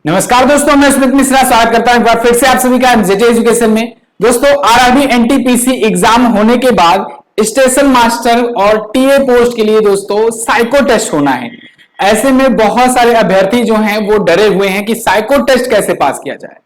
नमस्कार दोस्तों, मैं स्मित मिश्रा स्वागत करता हूं एक बार फिर से आप सभी का एमजेजे एजुकेशन में। दोस्तों, आरआरबी एनटीपीसी एग्जाम होने के बाद स्टेशन मास्टर और टीए पोस्ट के लिए दोस्तों साइको टेस्ट होना है। ऐसे में बहुत सारे अभ्यर्थी जो हैं वो डरे हुए हैं कि साइको टेस्ट कैसे पास किया जाए।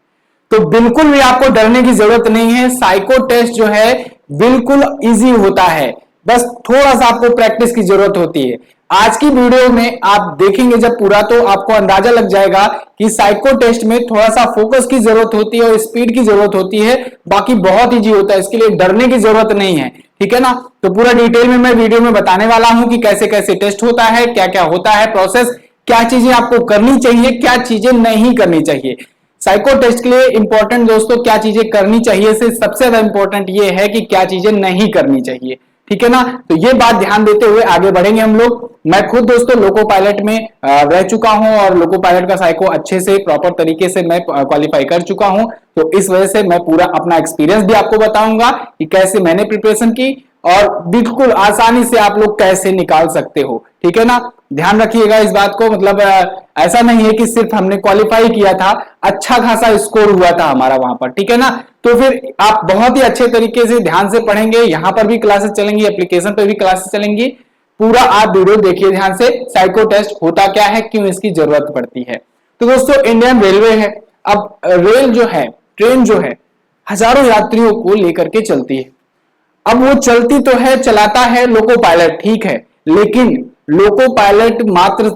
तो बिल्कुल भी आपको डरने की जरूरत नहीं है। साइको टेस्ट जो है बिल्कुल इजी होता है, बस थोड़ा सा आपको प्रैक्टिस की जरूरत होती है। आज की वीडियो में आप देखेंगे जब पूरा, तो आपको अंदाजा लग जाएगा कि साइको टेस्ट में थोड़ा सा फोकस की जरूरत होती है और स्पीड की जरूरत होती है। बाकी बहुत इजी होता है, इसके लिए डरने की जरूरत नहीं है, ठीक है ना। तो पूरा डिटेल में मैं वीडियो में बताने वाला हूं कि कैसे कैसे टेस्ट होता है, क्या क्या होता है प्रोसेस, क्या चीजें आपको करनी चाहिए, क्या चीजें नहीं करनी चाहिए। साइको टेस्ट के लिए इंपॉर्टेंट दोस्तों क्या चीजें करनी चाहिए से सबसे ज्यादा इंपॉर्टेंट ये है कि क्या चीजें नहीं करनी चाहिए, ठीक है ना। तो ये बात ध्यान देते हुए आगे बढ़ेंगे हम लोग। मैं खुद दोस्तों लोको पायलट में रह चुका हूं और लोको पायलट का साइको अच्छे से प्रॉपर तरीके से मैं क्वालिफाई कर चुका हूं। तो इस वजह से मैं पूरा अपना एक्सपीरियंस भी आपको बताऊंगा कि कैसे मैंने प्रिपरेशन की और बिल्कुल आसानी से आप लोग कैसे निकाल सकते हो, ठीक है ना। ध्यान रखिएगा इस बात को, मतलब ऐसा नहीं है कि सिर्फ हमने क्वालिफाई किया था, अच्छा खासा स्कोर हुआ था हमारा वहां पर, ठीक है ना। तो फिर आप बहुत ही अच्छे तरीके से ध्यान से पढ़ेंगे। यहां पर भी क्लासेस चलेंगी, एप्लीकेशन पर भी क्लासेस चलेंगी। पूरा आप वीडियो देखिए ध्यान से, साइको टेस्ट होता क्या है, क्यों इसकी जरूरत पड़ती है। तो दोस्तों इंडियन रेलवे है। अब रेल जो है, ट्रेन जो है, हजारों यात्रियों को लेकर के चलती है। अब वो चलती तो है, चलाता है लोको पायलट, ठीक है, लेकिन लोको पायलट मात्र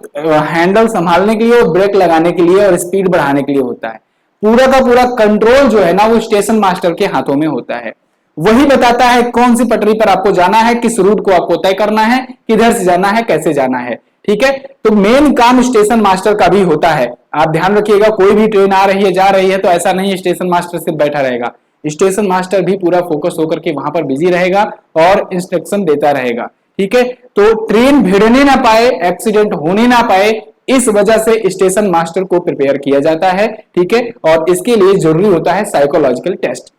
हैंडल संभालने के लिए और ब्रेक लगाने के लिए और स्पीड बढ़ाने के लिए होता है। पूरा का पूरा कंट्रोल जो है ना वो स्टेशन मास्टर के हाथों में होता है। वही बताता है कौन सी पटरी पर आपको जाना है, किस रूट को आपको तय करना है, किधर से जाना है, कैसे जाना है, ठीक है। तो मेन काम स्टेशन मास्टर का भी होता है। आप ध्यान रखिएगा, कोई भी ट्रेन आ रही है, जा रही है, तो ऐसा नहीं स्टेशन मास्टर सिर्फ बैठा रहेगा। स्टेशन मास्टर भी पूरा फोकस होकर के वहां पर बिजी रहेगा और इंस्ट्रक्शन देता रहेगा, ठीक है। तो ट्रेन भिड़ने ना पाए, एक्सीडेंट होने ना पाए, इस वजह से स्टेशन मास्टर को प्रिपेयर किया जाता है, ठीक है। और इसके लिए जरूरी होता है साइकोलॉजिकल टेस्ट।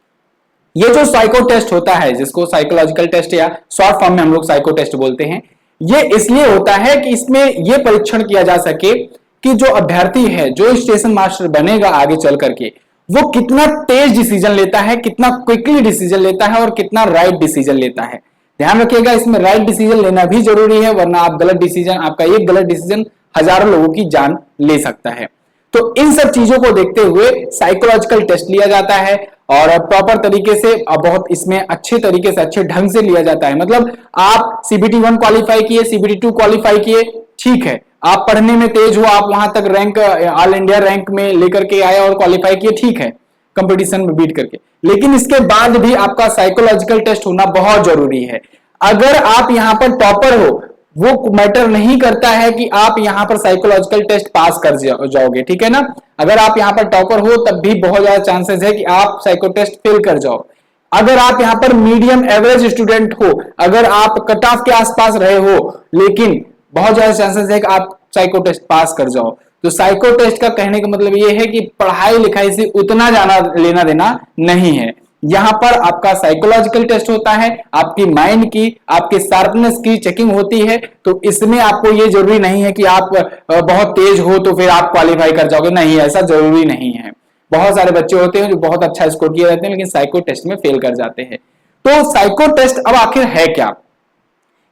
ये जो साइको टेस्ट होता है, जिसको साइकोलॉजिकल टेस्ट या शॉर्ट फॉर्म में हम लोग साइको टेस्ट बोलते हैं, ये इसलिए होता है कि इसमें ये परीक्षण किया जा सके कि जो अभ्यर्थी है, जो स्टेशन मास्टर बनेगा आगे चल करके, वो कितना तेज डिसीजन लेता है, कितना क्विकली डिसीजन लेता है और कितना राइट डिसीजन लेता है। ध्यान रखिएगा, इसमें राइट डिसीजन लेना भी जरूरी है, वरना आप गलत डिसीजन, आपका एक गलत डिसीजन हजारों लोगों की जान ले सकता है। तो इन सब चीजों को देखते हुए साइकोलॉजिकल टेस्ट लिया जाता है और प्रॉपर तरीके से, बहुत इसमें अच्छे तरीके से, अच्छे ढंग से लिया जाता है। मतलब आप सीबीटी 1 क्वालिफाई किए, सीबीटी 2 क्वालिफाई किए, ठीक है, आप पढ़ने में तेज हो, आप वहां तक रैंक, ऑल इंडिया रैंक में लेकर के आए और क्वालिफाई किए, ठीक है, कंपटीशन में बीट करके, लेकिन इसके बाद भी आपका साइकोलॉजिकल टेस्ट होना बहुत जरूरी है। अगर आप यहां पर टॉपर हो, वो मैटर नहीं करता है कि आप यहां पर साइकोलॉजिकल टेस्ट पास कर जाओगे, ठीक है ना। अगर आप यहां पर टॉपर हो तब भी बहुत ज्यादा चांसेस है कि आप साइको टेस्ट फेल कर जाओ। अगर आप यहां पर मीडियम एवरेज स्टूडेंट हो, अगर आप कट ऑफ के आसपास रहे हो, लेकिन बहुत ज्यादा चांसेस है कि आप साइको टेस्ट पास कर जाओ। तो साइको टेस्ट का कहने का मतलब यह है कि पढ़ाई लिखाई से उतना जाना लेना देना नहीं है। यहां पर आपका साइकोलॉजिकल टेस्ट होता है, आपकी माइंड की, आपके शार्पनेस की चेकिंग होती है। तो इसमें आपको ये जरूरी नहीं है कि आप बहुत तेज हो तो फिर आप क्वालिफाई कर जाओगे, नहीं, ऐसा जरूरी नहीं है। बहुत सारे बच्चे होते हैं जो बहुत अच्छा स्कोर किए रहते हैं लेकिन साइको टेस्ट में फेल कर जाते हैं। तो साइको टेस्ट अब आखिर है क्या,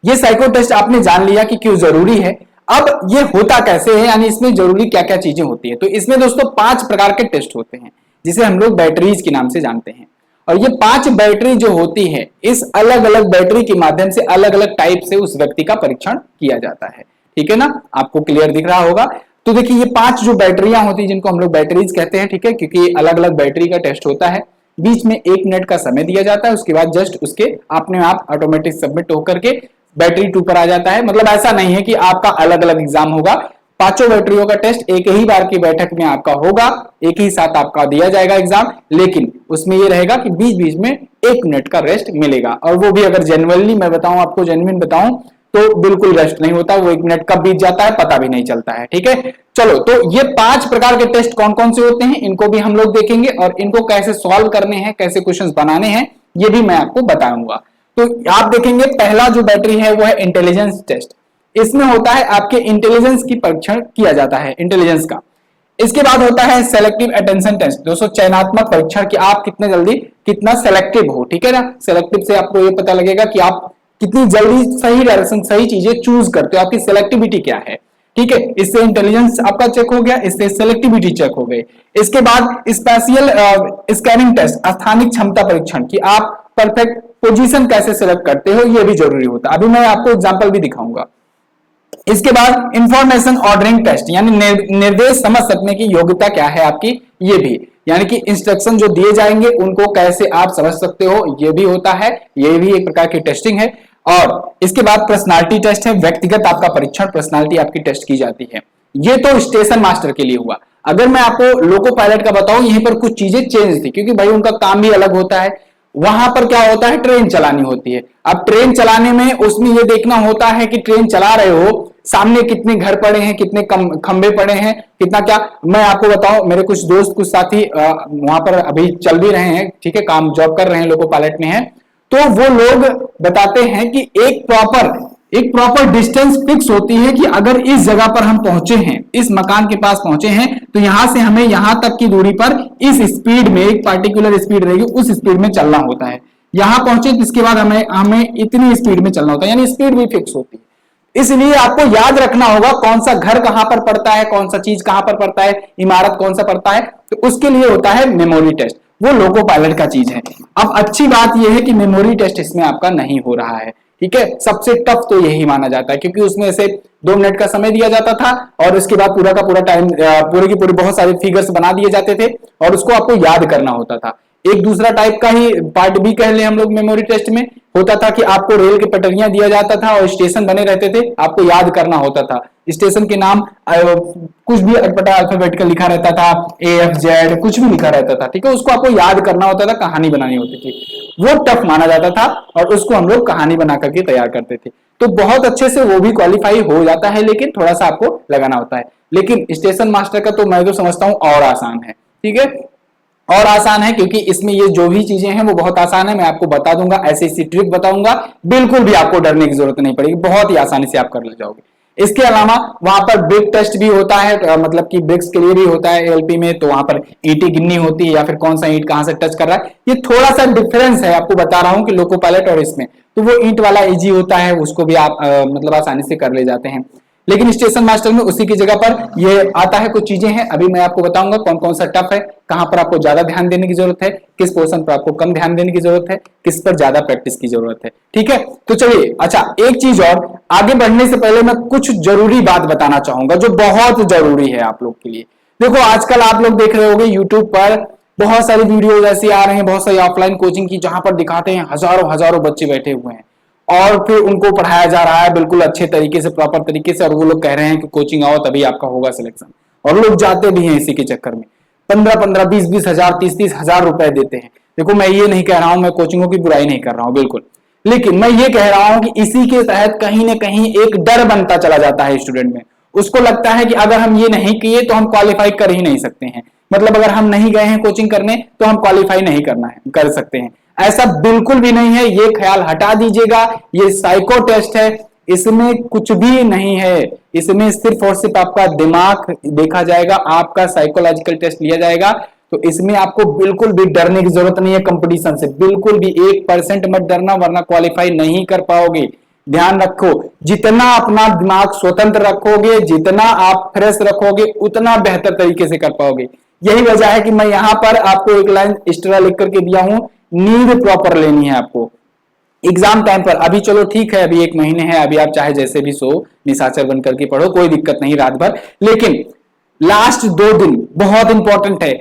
ये साइको टेस्ट आपने जान लिया कि क्यों जरूरी है। अब ये होता कैसे है, यानी इसमें जरूरी क्या क्या चीजें होती है। तो इसमें दोस्तों 5 प्रकार के टेस्ट होते हैं, जिसे हम लोग बैटरीज के नाम से जानते हैं। और ये 5 बैटरी जो होती है, इस अलग अलग बैटरी के माध्यम से अलग अलग टाइप से उस व्यक्ति का परीक्षण किया जाता है, ठीक है ना। आपको क्लियर दिख रहा होगा। तो देखिए ये 5 जो बैटरियां होती है, जिनको हम लोग बैटरीज कहते हैं, ठीक है, क्योंकि अलग अलग बैटरी का टेस्ट होता है। बीच में 1 मिनट का समय दिया जाता है, उसके बाद जस्ट उसके अपने आप ऑटोमेटिक सबमिट होकर के बैटरी 2 पर आ जाता है। मतलब ऐसा नहीं है कि आपका अलग अलग एग्जाम होगा, 5 बैटरियों का टेस्ट एक ही बार की बैठक में आपका होगा, एक ही साथ आपका दिया जाएगा एग्जाम, लेकिन उसमें यह रहेगा कि बीच बीच में 1 मिनट का रेस्ट मिलेगा। और वो भी अगर जेन्युइनली मैं बताऊं, आपको जेन्युइन बताऊं, तो बिल्कुल रेस्ट नहीं होता, वो 1 मिनट कब बीत जाता है पता भी नहीं चलता है, ठीक है। चलो, तो ये 5 प्रकार के टेस्ट कौन कौन से होते हैं, इनको भी हम लोग देखेंगे और इनको कैसे सॉल्व करने हैं, कैसे क्वेश्चंस बनाने हैं, ये भी मैं आपको बताऊंगा। तो आप देखेंगे पहला जो बैटरी है वो है इंटेलिजेंस टेस्ट। इसमें होता है आपके इंटेलिजेंस की परीक्षण किया जाता है, इंटेलिजेंस का। इसके बाद होता है सेलेक्टिव अटेंशन टेस्ट, दोस्तों चयनात्मक परीक्षण कि आप कितने जल्दी कितना सेलेक्टिव हो, ठीक है ना। सेलेक्टिव से आपको ये पता लगेगा कि आप कितनी जल्दी सही डायरेक्शन सही चीजें चूज करते हो, आपकी सेलेक्टिविटी क्या है, ठीक है। इससे इंटेलिजेंस आपका चेक हो गया, इससे सेलेक्टिविटी चेक हो गई। इसके बाद स्पेशियल स्कैनिंग टेस्ट, स्थानिक क्षमता परीक्षण कि आप परफेक्ट पोजीशन कैसे सेलेक्ट करते हो, ये भी जरूरी होता है। अभी मैं आपको एग्जांपल भी दिखाऊंगा। इसके बाद इंफॉर्मेशन ऑर्डरिंग टेस्ट यानी निर्देश समझ सकने की योग्यता क्या है आपकी, ये भी, यानी कि इंस्ट्रक्शन जो दिए जाएंगे उनको कैसे आप समझ सकते हो, ये भी होता है, ये भी एक प्रकार की टेस्टिंग है। और इसके बाद पर्सनालिटी टेस्ट है, व्यक्तिगत आपका परीक्षण, पर्सनालिटी आपकी टेस्ट की जाती है। ये तो स्टेशन मास्टर के लिए हुआ। अगर मैं आपको लोको पायलट का बताऊं, यहीं पर कुछ चीजें चेंज थी क्योंकि भाई उनका काम भी अलग होता है। वहां पर क्या होता है, ट्रेन चलानी होती है। अब ट्रेन चलाने में उसमें यह देखना होता है कि ट्रेन चला रहे हो, सामने कितने घर पड़े हैं, कितने खंबे पड़े हैं, कितना क्या। मैं आपको बताऊं, मेरे कुछ दोस्त कुछ साथी वहां पर अभी चल भी रहे हैं, ठीक है, काम जॉब कर रहे हैं, लोको पायलट में है, तो वो लोग बताते हैं कि एक प्रॉपर डिस्टेंस फिक्स होती है कि अगर इस जगह पर हम पहुंचे हैं, इस मकान के पास पहुंचे हैं, तो यहां से हमें यहां तक की दूरी पर इस स्पीड में, एक पार्टिकुलर स्पीड रहेगी, उस स्पीड में चलना होता है। यहां पहुंचे तो इसके बाद हमें इतनी स्पीड में चलना होता है, यानी स्पीड भी फिक्स होती है। इसलिए आपको याद रखना होगा कौन सा घर कहां पर पड़ता है, कौन सा चीज कहां पर पड़ता है, इमारत कौन सा पड़ता है, तो उसके लिए होता है मेमोरी टेस्ट, वो लोको पायलट का चीज है। अब अच्छी बात यह है कि मेमोरी टेस्ट इसमें आपका नहीं हो रहा है, ठीक है। सबसे टफ तो यही माना जाता है क्योंकि उसमें से 2 मिनट का समय दिया जाता था और उसके बाद पूरा का पूरा टाइम, पूरे की पूरी बहुत सारे फिगर्स बना दिए जाते थे और उसको आपको याद करना होता था। एक दूसरा टाइप का ही पार्ट भी कह ले हम लोग मेमोरी टेस्ट में होता था कि आपको रेल की पटरियां दिया जाता था और स्टेशन बने रहते थे, आपको याद करना होता था। स्टेशन के नाम कुछ भी अटपटा अल्फाबेटिकल लिखा रहता था, AFZ कुछ भी लिखा रहता था, ठीक है, उसको आपको याद करना होता था, कहानी बनानी होती थी। वो टफ माना जाता था और उसको हम लोग कहानी बना करके तैयार करते थे। तो बहुत अच्छे से वो भी क्वालिफाई हो जाता है, लेकिन थोड़ा सा आपको लगाना होता है। लेकिन स्टेशन मास्टर का तो मैं तो समझता हूं और आसान है, ठीक है, और आसान है क्योंकि इसमें ये जो भी चीजें हैं वो बहुत आसान है। मैं आपको बता दूंगा, ऐसी ट्रिक बताऊंगा, बिल्कुल भी आपको डरने की जरूरत नहीं पड़ेगी, बहुत ही आसानी से आप कर ले जाओगे। इसके अलावा वहां पर ब्रिक टेस्ट भी होता है, मतलब कि ब्रिक्स के लिए भी होता है LP में, तो वहां पर ईंटें गिननी होती है या फिर कौन सा ईंट कहां से टच कर रहा है। ये थोड़ा सा डिफरेंस है, आपको बता रहा हूं कि लोको पायलट और इसमें, तो वो ईंट वाला इजी होता है, उसको भी आप मतलब आसानी से कर ले जाते हैं। लेकिन स्टेशन मास्टर में उसी की जगह पर ये आता है, कुछ चीजें हैं, अभी मैं आपको बताऊंगा कौन कौन सा टफ है, कहां पर आपको ज्यादा ध्यान देने की जरूरत है, किस पोर्शन पर आपको कम ध्यान देने की जरूरत है, किस पर ज्यादा प्रैक्टिस की जरूरत है, ठीक है। तो चलिए, अच्छा एक चीज और, आगे बढ़ने से पहले मैं कुछ जरूरी बात बताना चाहूंगा जो बहुत जरूरी है आप लोग के लिए। देखो आजकल आप लोग देख रहे होंगे यूट्यूब पर बहुत सारी वीडियोज ऐसी आ रही हैं, बहुत सारी ऑफलाइन कोचिंग की, जहां पर दिखाते हैं हजारों हजारों बच्चे बैठे हुए हैं और फिर उनको पढ़ाया जा रहा है बिल्कुल अच्छे तरीके से, प्रॉपर तरीके से, और वो लोग कह रहे हैं कि कोचिंग आओ तभी आपका होगा सिलेक्शन, और लोग जाते भी हैं इसी के चक्कर में, 15-15, 20-20 हजार, 30-30 हजार रुपए देते हैं। देखो मैं ये नहीं कह रहा हूं, मैं कोचिंगों की बुराई नहीं कर रहा हूं बिल्कुल, लेकिन मैं ये कह रहा हूं कि इसी के तहत कहीं ना कहीं एक डर बनता चला जाता है स्टूडेंट में। उसको लगता है कि अगर हम ये नहीं किए तो हम क्वालिफाई कर ही नहीं सकते हैं, मतलब अगर हम नहीं गए हैं कोचिंग करने तो हम क्वालिफाई नहीं कर सकते हैं। ऐसा बिल्कुल भी नहीं है, ये ख्याल हटा दीजिएगा। ये साइको टेस्ट है, इसमें कुछ भी नहीं है, इसमें सिर्फ और सिर्फ आपका दिमाग देखा जाएगा, आपका साइकोलॉजिकल टेस्ट लिया जाएगा। तो इसमें आपको बिल्कुल भी डरने की जरूरत नहीं है कंपटीशन से, बिल्कुल भी 1% मत डरना, वरना क्वालिफाई नहीं कर पाओगे। ध्यान रखो, जितना अपना दिमाग स्वतंत्र रखोगे, जितना आप फ्रेश रखोगे, उतना बेहतर तरीके से कर पाओगे। यही वजह है कि मैं यहां पर आपको एक लाइन एक्स्ट्रा लिख करके दिया हूं, नींद प्रॉपर लेनी है आपको एग्जाम टाइम पर। अभी चलो ठीक है, अभी 1 महीने है, अभी आप चाहे जैसे भी सो निशाचर बन करके पढ़ो, कोई दिक्कत नहीं रात भर, लेकिन लास्ट 2 दिन बहुत इंपॉर्टेंट है।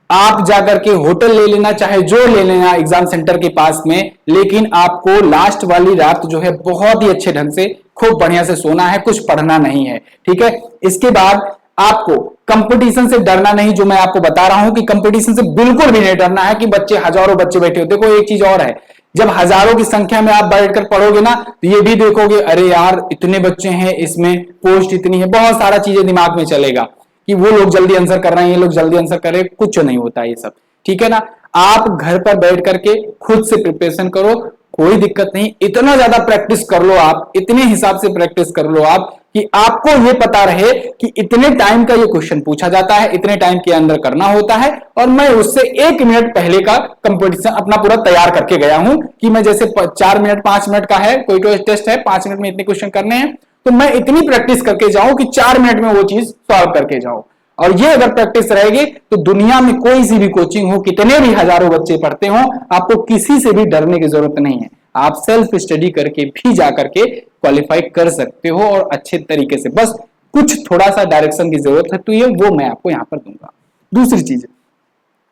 आप जाकर के होटल ले लेना, चाहे जो ले लेना एग्जाम सेंटर के पास में, लेकिन आपको लास्ट वाली रात जो है बहुत ही अच्छे ढंग से खूब बढ़िया से सोना है, कुछ पढ़ना नहीं है, ठीक है। इसके बाद आपको कंपटीशन से डरना नहीं, जो मैं आपको बता रहा हूं कि कंपटीशन से बिल्कुल भी नहीं डरना है कि बच्चे हजारों बच्चे बैठे हो। देखो एक चीज और है, जब हजारों की संख्या में आप बैठकर पढ़ोगे ना, तो ये भी देखोगे अरे यार इतने बच्चे हैं, इसमें पोस्ट इतनी है, बहुत सारा चीजें दिमाग में चलेगा कि वो लोग जल्दी आंसर कर रहे हैं, ये लोग जल्दी आंसर कर रहे हैं, कुछ नहीं होता ये सब, ठीक है ना। आप घर पर बैठ करके खुद से प्रिपरेशन करो, कोई दिक्कत नहीं, इतना ज्यादा प्रैक्टिस कर लो आप, इतने हिसाब से प्रैक्टिस कर लो आप कि आपको ये पता रहे कि इतने टाइम का ये क्वेश्चन पूछा जाता है, इतने टाइम के अंदर करना होता है, और मैं उससे 1 मिनट पहले का कंपटीशन अपना पूरा तैयार करके गया हूं कि मैं जैसे 4 मिनट 5 मिनट का है कोई टेस्ट है, 5 मिनट में इतने क्वेश्चन करने हैं, तो मैं इतनी प्रैक्टिस करके जाऊं कि 4 मिनट में वो चीज सॉल्व करके जाऊं। और ये अगर प्रैक्टिस रहेगी तो दुनिया में कोई सी भी कोचिंग हो, कितने भी हजारों बच्चे पढ़ते हो, आपको किसी से भी डरने की जरूरत नहीं है। आप सेल्फ स्टडी करके भी जाकर के क्वालिफाई कर सकते हो और अच्छे तरीके से, बस कुछ थोड़ा सा डायरेक्शन की जरूरत है, तो ये वो मैं आपको यहां पर दूंगा। दूसरी चीज,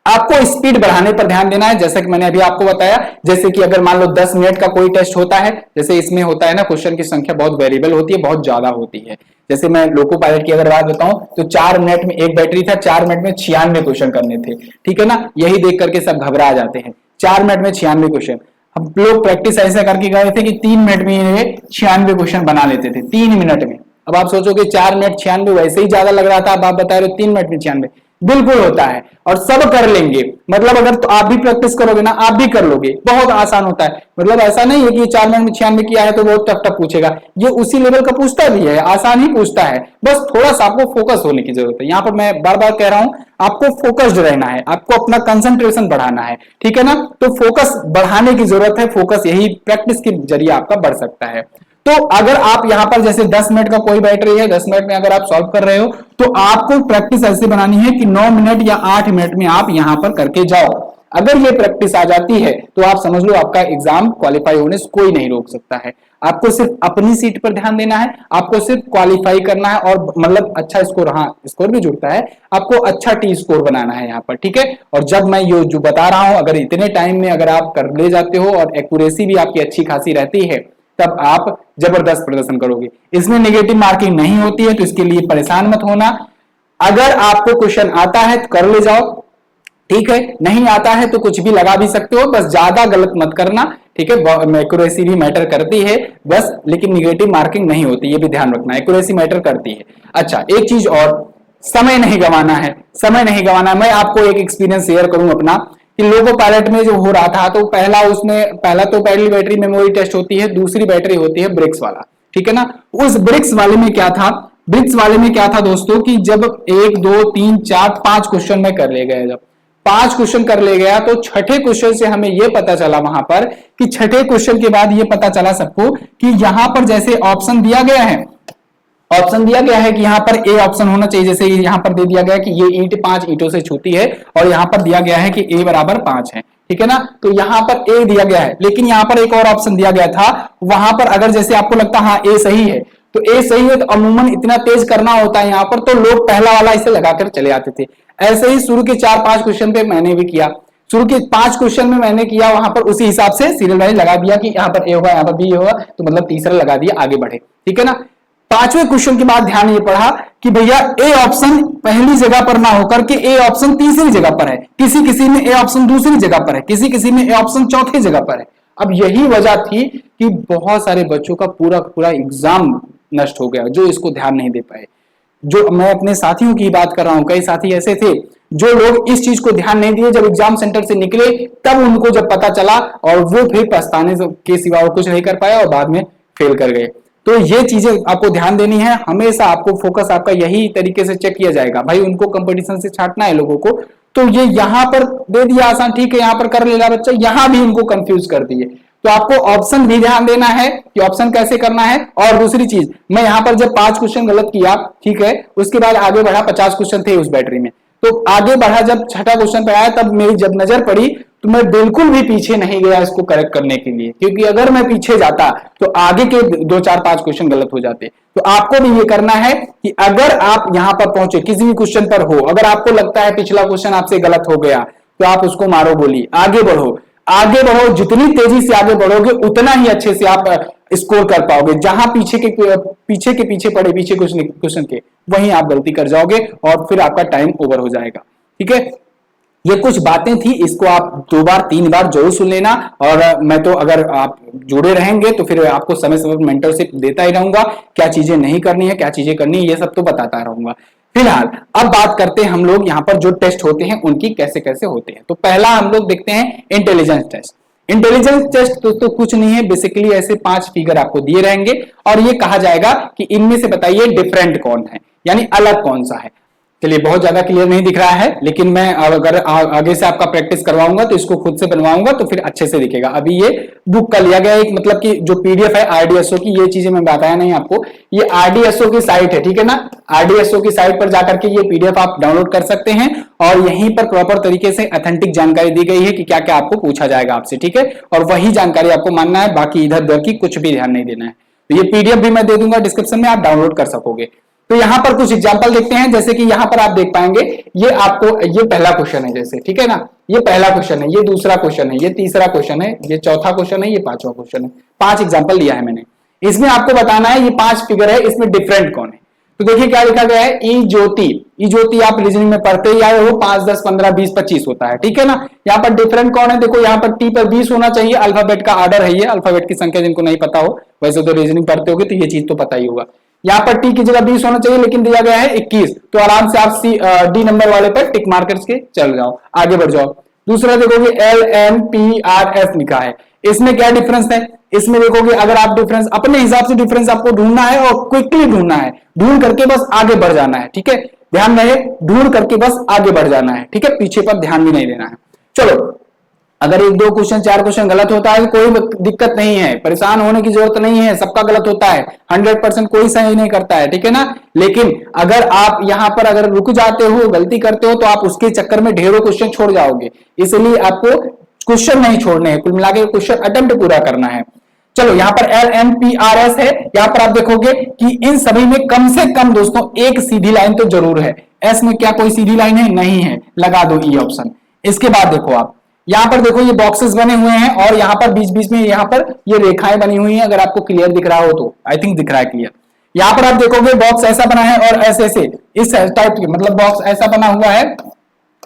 आपको स्पीड बढ़ाने पर ध्यान देना है, जैसा कि मैंने अभी आपको बताया। जैसे कि अगर मान लो 10 मिनट का कोई टेस्ट होता है, जैसे इसमें होता है ना, क्वेश्चन की संख्या बहुत वेरिएबल होती है, बहुत ज्यादा होती है। जैसे मैं लोको पायलट की अगर बात बताऊं तो 4 मिनट में एक बैटरी था, 4 मिनट में 96 क्वेश्चन करने थे, ठीक है ना। यही देख करके सब घबरा जाते हैं, 4 मिनट में 96 क्वेश्चन। हम लोग प्रैक्टिस ऐसे करके गए थे कि 3 मिनट में ये 96 क्वेश्चन बना लेते थे, 3 मिनट में। अब आप सोचोगे 4 मिनट 96 वैसे ही ज्यादा लग रहा था, अब आप बता रहे हो 3 मिनट में 96, बिल्कुल होता है और सब कर लेंगे। मतलब अगर तो आप भी प्रैक्टिस करोगे ना, आप भी कर लोगे, बहुत आसान होता है। मतलब ऐसा नहीं है कि 4 मिनट में 96 किया है तो बहुत टफ टफ पूछेगा, ये उसी लेवल का पूछता भी है, आसान ही पूछता है। बस थोड़ा सा आपको फोकस होने की जरूरत है। यहाँ पर मैं बार बार कह रहा हूं, आपको फोकस्ड रहना है, आपको अपना कंसंट्रेशन बढ़ाना है, ठीक है ना। तो फोकस बढ़ाने की जरूरत है, फोकस यही प्रैक्टिस के जरिए आपका बढ़ सकता है। तो अगर आप यहां पर जैसे 10 मिनट का कोई बैटरी है, 10 मिनट में अगर आप सॉल्व कर रहे हो, तो आपको प्रैक्टिस ऐसे बनानी है कि 9 मिनट या 8 मिनट में आप यहां पर करके जाओ। अगर ये प्रैक्टिस आ जाती है तो आप समझ लो आपका एग्जाम क्वालिफाई होने से कोई नहीं रोक सकता है। आपको सिर्फ अपनी सीट पर ध्यान देना है, आपको सिर्फ क्वालिफाई करना है, और मतलब अच्छा स्कोर, हाँ स्कोर भी जुड़ता है, आपको अच्छा टी स्कोर बनाना है यहाँ पर, ठीक है। और जब मैं ये जो बता रहा हूं, अगर इतने टाइम में अगर आप कर ले जाते हो और एक्यूरेसी भी आपकी अच्छी खासी रहती है, तब आप जबरदस्त प्रदर्शन करोगे। इसमें नेगेटिव मार्किंग नहीं होती है, तो इसके लिए परेशान मत होना। अगर आपको क्वेश्चन आता है तो कर ले जाओ, ठीक है, नहीं आता है तो कुछ भी लगा भी सकते हो, बस ज्यादा गलत मत करना, ठीक है। एक्यूरेसी भी मैटर करती है बस, लेकिन नेगेटिव मार्किंग नहीं होती, ये भी ध्यान रखना, एक्यूरेसी मैटर करती है। अच्छा, एक चीज और, समय नहीं गंवाना है, समय नहीं गंवाना। मैं आपको एक एक्सपीरियंस शेयर करूं अपना, कि लोको पायलट में जो हो रहा था, तो पहला तो पहली बैटरी मेमोरी टेस्ट होती है, दूसरी बैटरी होती है ब्रिक्स वाला, ठीक है ना। उस ब्रिक्स वाले में क्या था, ब्रिक्स वाले में क्या था दोस्तों, कि जब 1 2 3 4 5 क्वेश्चन में कर ले गए, जब 5 क्वेश्चन कर ले गया, तो छठे क्वेश्चन से हमें यह पता चला वहां पर, कि छठे क्वेश्चन के बाद यह पता चला सबको कि यहां पर जैसे ऑप्शन दिया गया है, ऑप्शन दिया गया है कि यहाँ पर ए ऑप्शन होना चाहिए। जैसे यहाँ पर दे दिया गया कि ये ईंट 5 ईंटों से छूती है, और यहाँ पर दिया गया है कि ए बराबर 5 है, ठीक है ना। तो यहाँ पर ए दिया गया है, लेकिन यहाँ पर एक और ऑप्शन दिया गया था, वहां पर अगर जैसे आपको लगता है हाँ ए सही है, तो ए सही है, तो अमूमन इतना तेज करना होता है यहाँ पर, तो लोग पहला वाला इसे लगाकर चले आते थे। ऐसे ही शुरू के 4-5 क्वेश्चन पे मैंने भी किया, शुरू के 5 क्वेश्चन में मैंने किया, वहां पर उसी हिसाब से सीरियल वाइज लगा दिया कि यहाँ पर ए होगा, यहाँ पर बी होगा, तो मतलब तीसरा लगा दिया, आगे बढ़े, ठीक है ना। 5वें क्वेश्चन के बाद ध्यान ये पड़ा कि भैया ए ऑप्शन पहली जगह पर ना होकर के ए ऑप्शन तीसरी जगह पर है, किसी किसी में ए ऑप्शन दूसरी जगह पर है, किसी किसी में ए ऑप्शन चौथी जगह पर है। अब यही वजह थी कि बहुत सारे बच्चों का पूरा पूरा एग्जाम नष्ट हो गया, जो इसको ध्यान नहीं दे पाए। जो मैं अपने साथियों की बात कर रहा हूं, कई साथी ऐसे थे जो लोग इस चीज को ध्यान नहीं दिए, जब एग्जाम सेंटर से निकले तब उनको जब पता चला, और वो फिर पछताने के सिवा और कुछ नहीं कर पाया, और बाद में फेल कर गए। तो ये चीजें आपको ध्यान देनी है, हमेशा आपको फोकस आपका यही तरीके से चेक किया जाएगा। भाई उनको कंपटीशन से छांटना है लोगों को, तो ये यहाँ पर दे दिया आसान, ठीक है, यहाँ पर कर लेगा बच्चा, यहाँ भी उनको कंफ्यूज कर दिए। तो आपको ऑप्शन भी ध्यान देना है कि ऑप्शन कैसे करना है। और दूसरी चीज, मैं यहाँ पर जब 5 क्वेश्चन गलत किया, ठीक है, उसके बाद आगे बढ़ा, 50 क्वेश्चन थे उस बैटरी में, तो आगे बढ़ा, जब छठा क्वेश्चन पे आया, तब मेरी जब नजर पड़ी, तो मैं बिल्कुल भी पीछे नहीं गया इसको करेक्ट करने के लिए, क्योंकि अगर मैं पीछे जाता तो आगे के 2 4 5 क्वेश्चन गलत हो जाते। तो आपको भी ये करना है कि अगर आप यहां पर पहुंचे, किसी भी क्वेश्चन पर हो, अगर आपको लगता है पिछला क्वेश्चन आपसे गलत हो गया, तो आप उसको मारो गोली, आगे बढ़ो, आगे बढ़ो। जितनी तेजी से आगे बढ़ोगे उतना ही अच्छे से आप स्कोर कर पाओगे। जहां पीछे के पीछे पड़े, पीछे क्वेश्चन के, वहीं आप गलती कर जाओगे और फिर आपका टाइम ओवर हो जाएगा, ठीक है। ये कुछ बातें थी, इसको आप 2 बार 3 बार जरूर सुन लेना। और मैं तो अगर आप जुड़े रहेंगे तो फिर आपको समय समय पर मेंटरशिप देता ही रहूंगा, क्या चीजें नहीं करनी है, क्या चीजें करनी है, ये सब तो बताता रहूंगा। फिलहाल अब बात करते हैं हम लोग यहाँ पर जो टेस्ट होते हैं उनकी कैसे कैसे होते हैं। तो पहला हम लोग देखते हैं इंटेलिजेंस टेस्ट। इंटेलिजेंस टेस्ट दोस्तों कुछ नहीं है, बेसिकली ऐसे 5 फिगर आपको दिए रहेंगे और ये कहा जाएगा कि इनमें से बताइए डिफरेंट कौन है, यानी अलग कौन सा है। चलिए बहुत ज्यादा क्लियर नहीं दिख रहा है, लेकिन मैं अगर आगे से आपका प्रैक्टिस करवाऊंगा तो इसको खुद से बनवाऊंगा तो फिर अच्छे से दिखेगा। अभी ये बुक का लिया गया एक, मतलब कि जो पीडीएफ है आरडीएसओ की, ये चीजें मैं बताया नहीं आपको, ये आरडीएसओ की साइट है, ठीक है ना। आरडीएसओ की साइट पर जाकर के ये पीडीएफ आप डाउनलोड कर सकते हैं और यहीं पर प्रॉपर तरीके से ऑथेंटिक जानकारी दी गई है कि क्या क्या आपको पूछा जाएगा आपसे, ठीक है। और वही जानकारी आपको मानना है, बाकी इधर उधर की कुछ भी ध्यान नहीं देना है। तो ये पीडीएफ भी मैं दे दूंगा डिस्क्रिप्शन में, आप डाउनलोड कर सकोगे। तो यहां पर कुछ एग्जांपल देखते हैं, जैसे कि यहां पर आप देख पाएंगे, ये आपको ये पहला क्वेश्चन है जैसे, ठीक है ना, ये पहला क्वेश्चन है, ये दूसरा क्वेश्चन है, ये तीसरा क्वेश्चन है, ये चौथा क्वेश्चन है, ये पांचवा क्वेश्चन है। 5 एग्जांपल लिया है मैंने, इसमें आपको बताना है ये 5 फिगर है, इसमें डिफरेंट कौन है। तो देखिए क्या लिखा गया है, ई ज्योति। ई ज्योति आप रीजनिंग में पढ़ते ही आए हो, 5 10 15 20 25 होता है, ठीक है ना। यहाँ पर डिफरेंट कौन है, देखो यहाँ पर टी पर 20 होना चाहिए, अल्फाबेट का ऑर्डर है ये, अल्फाबेट की संख्या जिनको नहीं पता हो, वैसे तो रीजनिंग पढ़ते होगे तो ये चीज तो पता ही होगा। यहाँ पर टी की जगह 20 होना चाहिए, लेकिन दिया गया है 21, तो आराम से आप डी नंबर वाले पर टिक मार करके चल जाओ, आगे बढ़ जाओ। दूसरा देखोगे LMPRS लिखा है, इसमें क्या डिफरेंस है, इसमें देखोगे अगर आप डिफरेंस अपने हिसाब से डिफरेंस आपको ढूंढना है और क्विकली ढूंढना है, ढूंढ करके बस आगे बढ़ जाना है, ठीक है। ध्यान रहे, ढूंढ करके बस आगे बढ़ जाना है, ठीक है, पीछे पर ध्यान भी नहीं देना है। चलो, अगर 1 2 क्वेश्चन 4 क्वेश्चन गलत होता है कोई दिक्कत नहीं है, परेशान होने की जरूरत नहीं है, सबका गलत होता है, 100% कोई सही नहीं करता है, ठीक है ना। लेकिन अगर आप यहां पर अगर रुक जाते हो, गलती करते हो, तो आप उसके चक्कर में ढेरों क्वेश्चन छोड़ जाओगे, इसलिए आपको क्वेश्चन नहीं छोड़ने हैं, कुल मिला के क्वेश्चन अटेम्प्ट पूरा करना है। चलो यहाँ पर LMPRS है, यहाँ पर आप देखोगे कि इन सभी में कम से कम दोस्तों एक सीधी लाइन तो जरूर है। एस में क्या कोई सीधी लाइन है, नहीं है, लगा दो ई ऑप्शन। इसके बाद देखो आप यहाँ पर देखो ये बॉक्सेस बने हुए हैं और यहाँ पर बीच बीच में यहाँ पर ये रेखाएं बनी हुई हैं, अगर आपको क्लियर दिख रहा हो तो, आई थिंक दिख रहा है क्लियर। यहाँ पर आप देखोगे बॉक्स ऐसा बना है और ऐसे ऐसे इस टाइप के, मतलब बॉक्स ऐसा बना हुआ है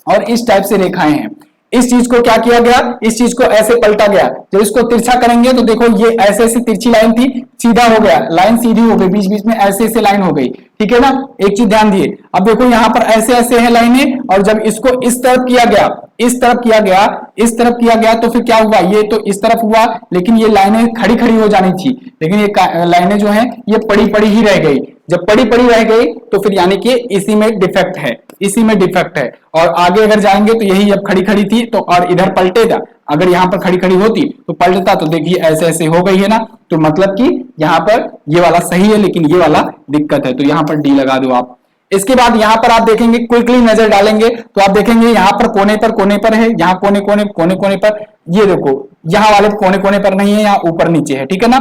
और इस टाइप से रेखाएं हैं। इस चीज को क्या किया गया, इस चीज को ऐसे पलटा गया, जब इसको तिरछा करेंगे तो देखो ये ऐसे ऐसी तिरछी लाइन थी, सीधा हो गया, लाइन सीधी हो गई, बीच बीच में ऐसे ऐसे लाइन हो गई, ठीक है ना। एक चीज ध्यान दिए, अब देखो यहाँ पर ऐसे ऐसे है लाइनें, और जब इसको इस तरफ किया गया, इस तरफ किया गया, इस तरफ किया गया, तो फिर क्या हुआ, ये तो इस तरफ हुआ, लेकिन ये लाइनें खड़ी खड़ी हो जानी थी, लेकिन ये लाइनें जो है ये पड़ी पड़ी ही रह गई। जब पड़ी पड़ी रह गई तो फिर यानी कि इसी में डिफेक्ट है, इसी में डिफेक्ट है। और आगे अगर जाएंगे तो यही अब खड़ी खड़ी थी तो, और इधर पलटेगा, अगर यहाँ पर खड़ी खड़ी होती तो पलटता, तो देखिए ऐसे ऐसे हो गई है ना, तो मतलब कि यहाँ पर ये वाला सही है लेकिन ये वाला दिक्कत है, तो यहाँ पर डी लगा दो आप। इसके बाद यहाँ पर आप देखेंगे, क्विकली नजर डालेंगे तो आप देखेंगे यहाँ पर कोने पर है, यहाँ कोने कोने पर, ये देखो यहाँ वाले कोने कोने पर नहीं है, यहाँ ऊपर नीचे है, ठीक है ना,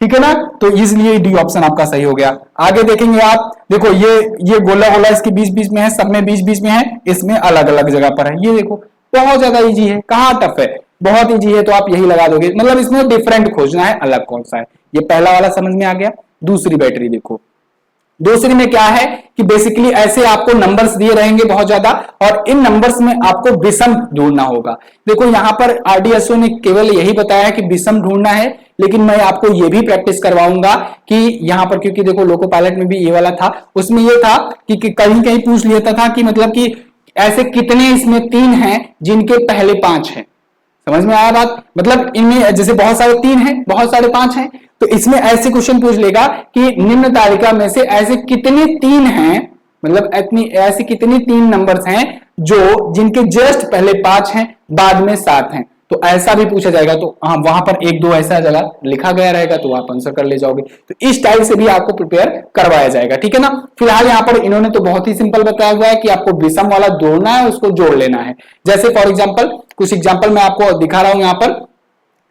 ठीक है ना। तो इसलिए डी ऑप्शन आपका सही हो गया। आगे देखेंगे आप, देखो ये गोला गोला इसके बीच बीच में है, सब में बीच बीच में है, इसमें अलग अलग जगह पर है, ये देखो बहुत ज्यादा इजी है, कहाँ टफ है, बहुत इजी है, तो आप यही लगा दोगे। मतलब इसमें डिफरेंट खोजना है, अलग कौन सा है। ये पहला वाला समझ में आ गया। दूसरी बैटरी देखो, दूसरी में क्या है कि बेसिकली ऐसे आपको नंबर्स दिए रहेंगे बहुत ज्यादा, और इन नंबर्स में आपको विषम ढूंढना होगा। देखो यहाँ पर आरडीएसओ ने केवल यही बताया कि विषम ढूंढना है, लेकिन मैं आपको ये भी प्रैक्टिस करवाऊंगा कि यहाँ पर, क्योंकि देखो लोको पायलट में भी ये वाला था, उसमें ये था कि कहीं कहीं पूछ लेता था कि मतलब कि ऐसे कितने इसमें 3 हैं जिनके पहले 5 हैं। समझ में आया बात, मतलब इनमें जैसे बहुत सारे 3 हैं, बहुत सारे 5 हैं, तो इसमें ऐसे क्वेश्चन पूछ लेगा कि निम्न तालिका में से ऐसे कितने 3 हैं, मतलब ऐसे कितने 3 नंबर्स हैं जो जिनके जस्ट पहले 5 हैं बाद में 7 हैं, तो ऐसा भी पूछा जाएगा। तो हाँ, वहां पर 1 2 ऐसा जगह लिखा गया रहेगा तो आप आंसर कर ले जाओगे। तो इस टाइप से भी आपको प्रिपेयर करवाया जाएगा, ठीक है ना। फिलहाल यहाँ पर इन्होंने तो बहुत ही सिंपल बताया हुआ है कि आपको विषम वाला जोड़ना है, उसको जोड़ लेना है। जैसे फॉर एग्जाम्पल, कुछ एग्जाम्पल मैं आपको दिखा रहा हूं यहाँ पर,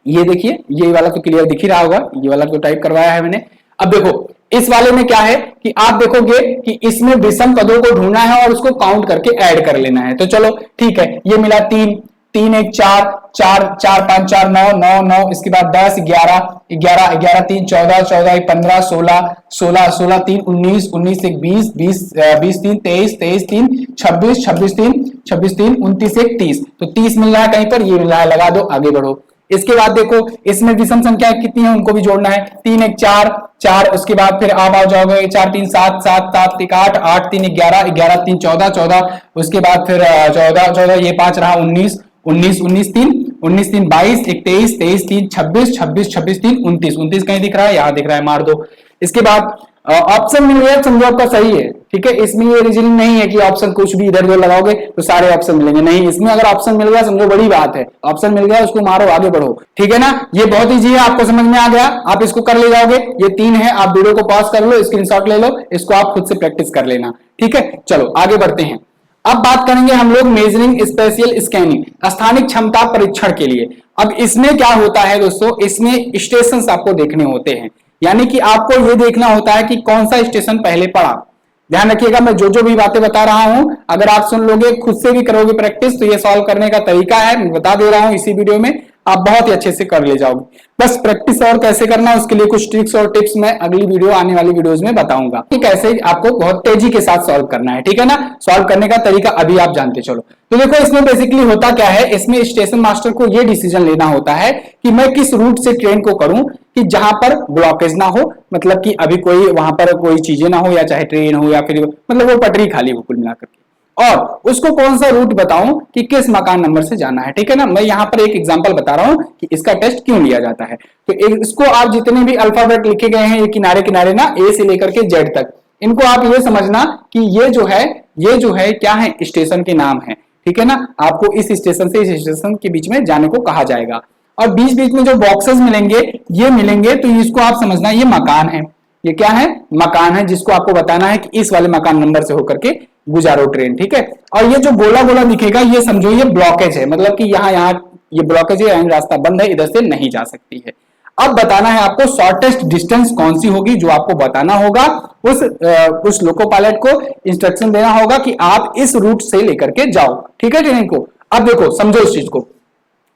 ये देखिए, ये वाला तो क्लियर दिख ही रहा होगा, ये वाला तो टाइप करवाया है मैंने। अब देखो इस वाले में क्या है कि आप देखोगे कि इसमें विषम पदों को ढूंढना है और उसको काउंट करके ऐड कर लेना है। तो चलो ठीक है, ये मिला 3 3 1 4 4 4 5 4 9 9 9, इसके बाद 10 11 11 11 3 14 14 1 15 16 16 16 3 19 19 1 20 20 20 3 23 23 3 26 26 3 26 3 29 1 30, तो 30 मिल रहा है कहीं पर, ये मिल रहा है, लगा दो, आगे बढ़ो। इसके बाद देखो इसमें विषम संख्या कितनी है उनको भी जोड़ना है। 3 1 4 4, उसके बाद फिर आप आ जाओगे 4 3 7 7 7 1 8 8 3 11 11 3 14 14, उसके बाद फिर 14 14, ये 5 रहा 19 19 19 3 19 3 22, 1 23, 23 3 26, 26 26 3 29, 29 कहीं दिख रहा है, यहां दिख रहा है, मार दो। इसके बाद ऑप्शन मिल गया, समझो आपका सही है, ठीक है। इसमें ये रीजनिंग नहीं है कि ऑप्शन कुछ भी इधर उधर लगाओगे तो सारे ऑप्शन मिलेंगे, नहीं, इसमें अगर ऑप्शन मिल गया समझो बड़ी बात है, ऑप्शन मिल गया उसको मारो, आगे बढ़ो, ठीक है ना। ये बहुत ईजी है, आपको समझ में आ गया, आप इसको कर ले जाओगे। ये 3 है, आप वीडियो को पॉज कर लो, स्क्रीनशॉट ले लो, इसको आप खुद से प्रैक्टिस कर लेना, ठीक है। चलो आगे बढ़ते हैं। अब बात करेंगे हम लोग मेजरिंग स्पेशियल स्कैनिंग, स्थानिक क्षमता परीक्षण के लिए। अब इसमें क्या होता है दोस्तों, इसमें स्टेशन आपको देखने होते हैं, यानी कि आपको ये देखना होता है कि कौन सा स्टेशन पहले पड़ा। ध्यान रखिएगा, मैं जो जो भी बातें बता रहा हूं, अगर आप सुन लोगे, खुद से भी करोगे प्रैक्टिस, तो ये सॉल्व करने का तरीका है, मैं बता दे रहा हूं इसी वीडियो में, आप बहुत ही अच्छे से कर ले जाओगे। बस प्रैक्टिस और कैसे करना है उसके लिए कुछ ट्रिक्स और टिप्स मैं अगली वीडियो, आने वाली वीडियोस में बताऊंगा कि कैसे आपको बहुत तेजी के साथ सॉल्व करना है, ठीक है ना। सॉल्व करने का तरीका अभी आप जानते चलो। तो देखो इसमें बेसिकली होता क्या है, इसमें स्टेशन मास्टर को यह डिसीजन लेना होता है कि मैं किस रूट से ट्रेन को करूं कि जहां पर ब्लॉकेज ना हो, मतलब कि अभी कोई वहां पर कोई चीजें ना हो, या चाहे ट्रेन हो या फिर मतलब वो पटरी खाली हो कुल मिलाकर के, और उसको कौन सा रूट बताऊं कि किस मकान नंबर से जाना है, ठीक है ना। मैं यहां पर एक एग्जांपल बता रहा हूं कि इसका टेस्ट क्यों लिया जाता है। तो इसको आप जितने भी अल्फाबेट लिखे गए हैं ये किनारे किनारे ना, ए से लेकर के जेड तक, इनको आप ये समझना कि ये जो है क्या है, स्टेशन के नाम है, ठीक है ना। आपको इस स्टेशन से इस स्टेशन के बीच में जाने को कहा जाएगा, और बीच बीच में जो बॉक्सेस मिलेंगे ये मिलेंगे, तो इसको आप समझना ये मकान है, ये क्या है, मकान है, जिसको आपको बताना है कि इस वाले मकान नंबर से होकर के गुजारो ट्रेन, ठीक है। और ये जो गोला गोला दिखेगा ये समझो ये ब्लॉकेज है, मतलब कि यहाँ यहाँ ये ब्लॉकेज है, रास्ता बंद है, इधर से नहीं जा सकती है। अब बताना है आपको शॉर्टेस्ट डिस्टेंस कौन सी होगी, जो आपको बताना होगा, उस लोको पायलट को इंस्ट्रक्शन देना होगा कि आप इस रूट से लेकर के जाओ, ठीक है ट्रेन को। अब देखो समझो इस चीज को,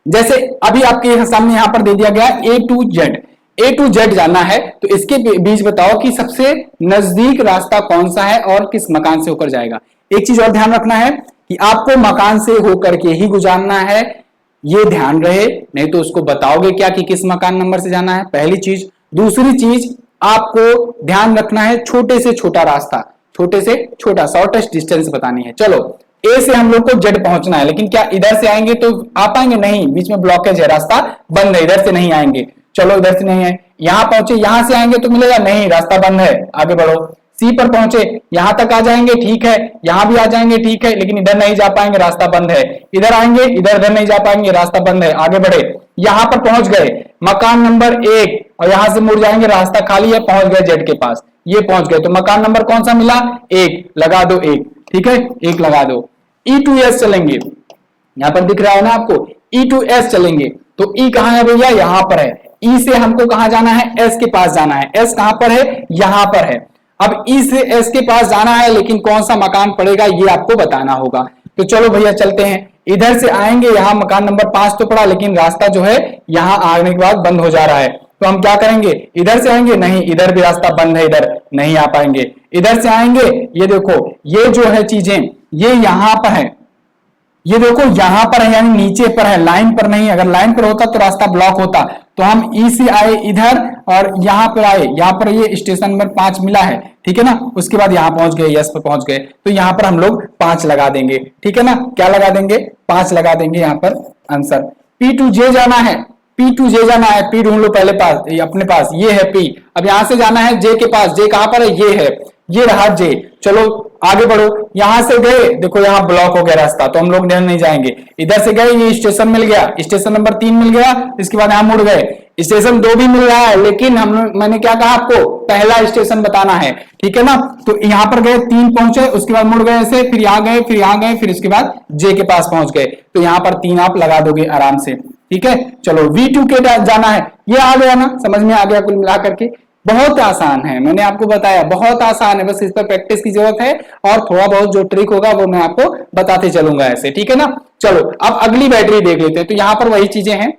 जैसे अभी आपके सामने यहां पर दे दिया गया ए टू जेड जाना है, तो इसके बीच बताओ कि सबसे नजदीक रास्ता कौन सा है और किस मकान से होकर जाएगा। एक चीज और ध्यान रखना है कि आपको मकान से होकर के ही गुजारना है, ये ध्यान रहे, नहीं तो उसको बताओगे क्या कि किस मकान नंबर से जाना है, पहली चीज। दूसरी चीज आपको ध्यान रखना है, छोटे से छोटा रास्ता, छोटे से छोटा शॉर्टेस्ट डिस्टेंस बतानी है। चलो ए से हम लोग को जेड पहुंचना है, लेकिन क्या इधर से आएंगे तो आ पाएंगे, नहीं, बीच में ब्लॉकेज है, रास्ता बंद है, इधर से नहीं आएंगे। चलो इधर से नहीं है, यहां पहुंचे, यहां से आएंगे तो मिलेगा, नहीं, रास्ता बंद है, आगे बढ़ो। सी पर पहुंचे, यहां तक आ जाएंगे, ठीक है, यहां भी आ जाएंगे, ठीक है, लेकिन इधर नहीं जा पाएंगे, रास्ता बंद है। इधर आएंगे, इधर नहीं जा पाएंगे, रास्ता बंद है, आगे बढ़े। यहां पर पहुंच गए मकान नंबर 1, और यहां से मुड़ जाएंगे, रास्ता खाली है, पहुंच गए जेड के पास, ये पहुंच गए, तो मकान नंबर कौन सा मिला, 1, लगा दो 1, ठीक है, 1 लगा दो। E2S चलेंगे, यहां पर दिख रहा है ना आपको, E2S चलेंगे, तो E कहां है भैया, यहां पर है। E से हमको कहां जाना है, S के पास जाना है, S कहां पर है, यहां पर है। अब E से S के पास जाना है, लेकिन कौन सा मकान पड़ेगा ये आपको बताना होगा। तो चलो भैया चलते हैं, इधर से आएंगे, यहां मकान नंबर 5 तो पड़ा, लेकिन रास्ता जो है यहां आने के बाद बंद हो जा रहा है, तो हम क्या करेंगे, इधर से आएंगे, नहीं, इधर भी रास्ता बंद है, इधर नहीं आ पाएंगे। इधर से आएंगे, ये देखो ये जो है चीजें ये यहां पर है, ये देखो यहां पर है, यानी नीचे पर है, लाइन पर नहीं। अगर लाइन पर होता तो रास्ता ब्लॉक होता, तो हम ई से आए इधर और यहां पर आए, यहां पर ये स्टेशन नंबर 5 मिला है, ठीक है ना। उसके बाद यहां पहुंच गए, यस पर पहुंच गए, तो यहां पर हम लोग 5 लगा देंगे, ठीक है ना। क्या लगा देंगे, 5 लगा देंगे यहां पर आंसर। P2J जाना है, P2J जाना है, P ढूंढ लो पहले पास, अपने पास, ये है P। अब यहां से जाना है J के पास, J कहां पर है, ये है, ये रहा J। चलो आगे बढ़ो, यहां से गए, देखो यहां ब्लॉक हो गया रास्ता, तो हम लोग नहीं जाएंगे। इधर से गए, ये स्टेशन मिल गया, स्टेशन नंबर 3 मिल गया, इसके बाद यहां मुड़ गए, स्टेशन 2 भी मिल रहा है, लेकिन मैंने क्या कहा आपको, पहला स्टेशन बताना है, ठीक है ना। तो यहां पर गए, 3 पहुंचे, उसके बाद मुड़ गए ऐसे, फिर यहाँ गए, फिर यहाँ गए, फिर इसके बाद J के पास पहुंच गए, तो यहां पर 3 आप लगा दोगे आराम से, ठीक है। चलो V2 के जाना है, ये आ गया ना, समझ में आ गया कुल मिलाकर के, बहुत आसान है, मैंने आपको बताया बहुत आसान है, बस इस पर प्रैक्टिस की जरूरत है, और थोड़ा बहुत जो ट्रिक होगा वो मैं आपको बताते चलूंगा ऐसे, ठीक है ना। चलो अब अगली बैटरी देख लेते हैं, तो यहां पर वही चीजें हैं,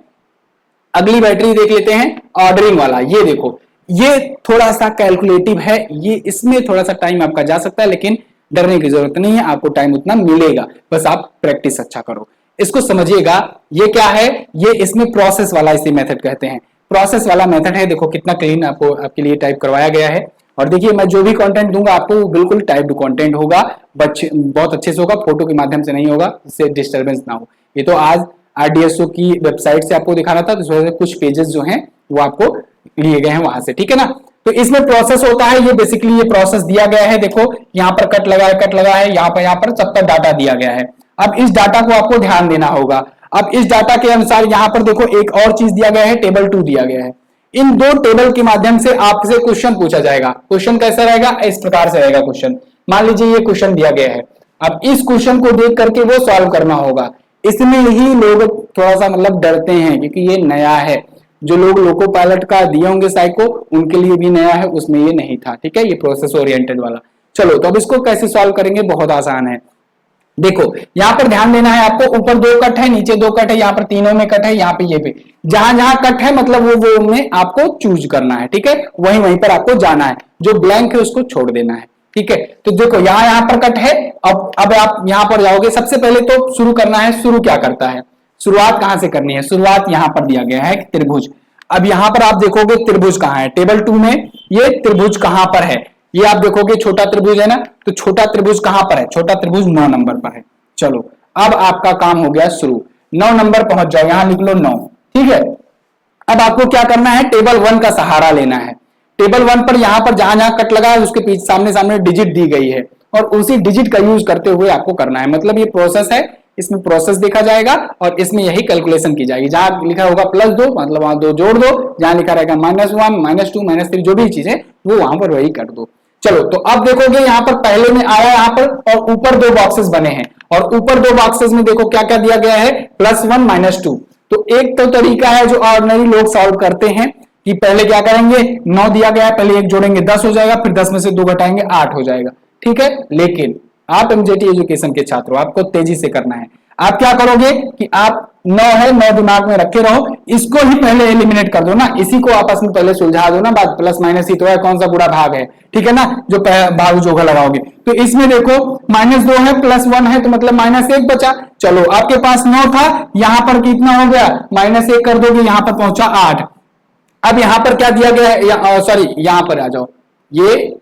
अगली बैटरी देख लेते हैं, ऑर्डरिंग वाला। ये देखो, ये थोड़ा सा कैलकुलेटिव है, ये इसमें थोड़ा सा टाइम आपका जा सकता है, लेकिन डरने की जरूरत नहीं है, आपको टाइम उतना मिलेगा, बस आप प्रैक्टिस अच्छा करो। इसको समझिएगा, ये क्या है, ये इसमें प्रोसेस वाला इसी मेथड कहते हैं, प्रोसेस वाला मेथड है। देखो कितना क्लीन आपको आपके लिए टाइप करवाया गया है, और देखिए मैं जो भी कंटेंट दूंगा आपको बिल्कुल टाइप्ड कंटेंट होगा, बहुत अच्छे से होगा, फोटो के माध्यम से नहीं होगा, इससे डिस्टरबेंस ना हो। ये तो आज RDSO की वेबसाइट से आपको दिखाना था, तो इस वजह से कुछ पेजेस जो हैं वो आपको लिए गए हैं वहां से, ठीक है ना। तो इसमें प्रोसेस होता है, ये बेसिकली ये प्रोसेस दिया गया है, देखो यहाँ पर कट लगा है, यहाँ पर सब पर डाटा दिया गया है। अब इस डाटा को आपको ध्यान देना होगा। अब इस डाटा के अनुसार यहाँ पर देखो एक और चीज दिया गया है, टेबल 2 दिया गया है। इन दो टेबल के माध्यम से आपसे क्वेश्चन पूछा जाएगा। क्वेश्चन कैसा रहेगा, इस प्रकार से रहेगा क्वेश्चन। मान लीजिए ये क्वेश्चन दिया गया है, अब इस क्वेश्चन को देख करके वो सॉल्व करना होगा। इसमें ही लोग थोड़ा सा मतलब डरते हैं, क्योंकि ये नया है। जो लोग लोको पायलट का दिए होंगे साइको, उनके लिए भी नया है, उसमें ये नहीं था, ठीक है, ये प्रोसेस ओरिएंटेड वाला। चलो तो अब इसको कैसे सॉल्व करेंगे, बहुत आसान है। देखो यहाँ पर ध्यान देना है आपको, ऊपर 2 कट है, नीचे 2 कट है, यहाँ पर तीनों में कट है, यहाँ पे ये पे जहां जहां कट है मतलब वो में आपको चूज करना है, ठीक है, वहीं पर आपको जाना है। जो ब्लैंक है उसको छोड़ देना है, ठीक है। तो देखो यहाँ पर कट है, अब आप यहाँ पर जाओगे। सबसे पहले तो शुरू करना है, शुरू क्या करता है, शुरुआत कहां से करनी है, शुरुआत यहाँ पर दिया गया है त्रिभुज। अब यहाँ पर आप देखोगे त्रिभुज कहाँ है, टेबल 2 में ये त्रिभुज कहां पर है, ये आप देखोगे छोटा त्रिभुज है ना, तो छोटा त्रिभुज कहां पर है, छोटा त्रिभुज 9 नंबर पर है। चलो अब आपका काम हो गया शुरू, 9 नंबर पहुंच जाओ, यहां लिख लो 9, ठीक है। अब आपको क्या करना है, टेबल 1 का सहारा लेना है। टेबल 1 पर यहां पर जहां जहां कट लगा है उसके पीछे सामने डिजिट दी गई है, और उसी डिजिट का यूज करते हुए आपको करना है। मतलब ये प्रोसेस है, इसमें प्रोसेस देखा जाएगा और इसमें यही कैलकुलेशन की जाएगी। जहां लिखा होगा +2 मतलब वहां 2 जोड़ दो, जहां लिखा रहेगा -1 -2 -3 जो भी चीज है वो वहां पर वही कर दो। चलो तो अब देखोगे यहाँ पर पहले में आया यहाँ पर, और ऊपर 2 बॉक्सेस बने हैं, और ऊपर 2 बॉक्सेस में देखो क्या क्या दिया गया है, +1 -2। तो एक तो तरीका है जो ऑर्डिनरी लोग सॉल्व करते हैं कि पहले क्या करेंगे, 9 दिया गया है, पहले 1 जोड़ेंगे 10 हो जाएगा, फिर 10 में से 2 घटाएंगे 8 हो जाएगा, ठीक है। लेकिन आप एमजेटी एजुकेशन के छात्र हो, आपको तेजी से करना है। आप क्या करोगे कि आप 9 है, 9 दिमाग में रखे रहो, इसको ही पहले एलिमिनेट कर दो ना, इसी को आपस में पहले सुलझा दो ना, बात प्लस माइनस ही तो है, कौन सा बुरा भाग है, ठीक है ना, जो भाग जोगा लगाओगे। तो इसमें देखो -2 है, +1 है, तो मतलब -1 बचा। चलो आपके पास 9 था, यहां पर कितना हो गया, -1 कर दोगे, यहां पर पहुंचा 8। अब यहां पर क्या दिया गया है, सॉरी यहां पर आ जाओ, ये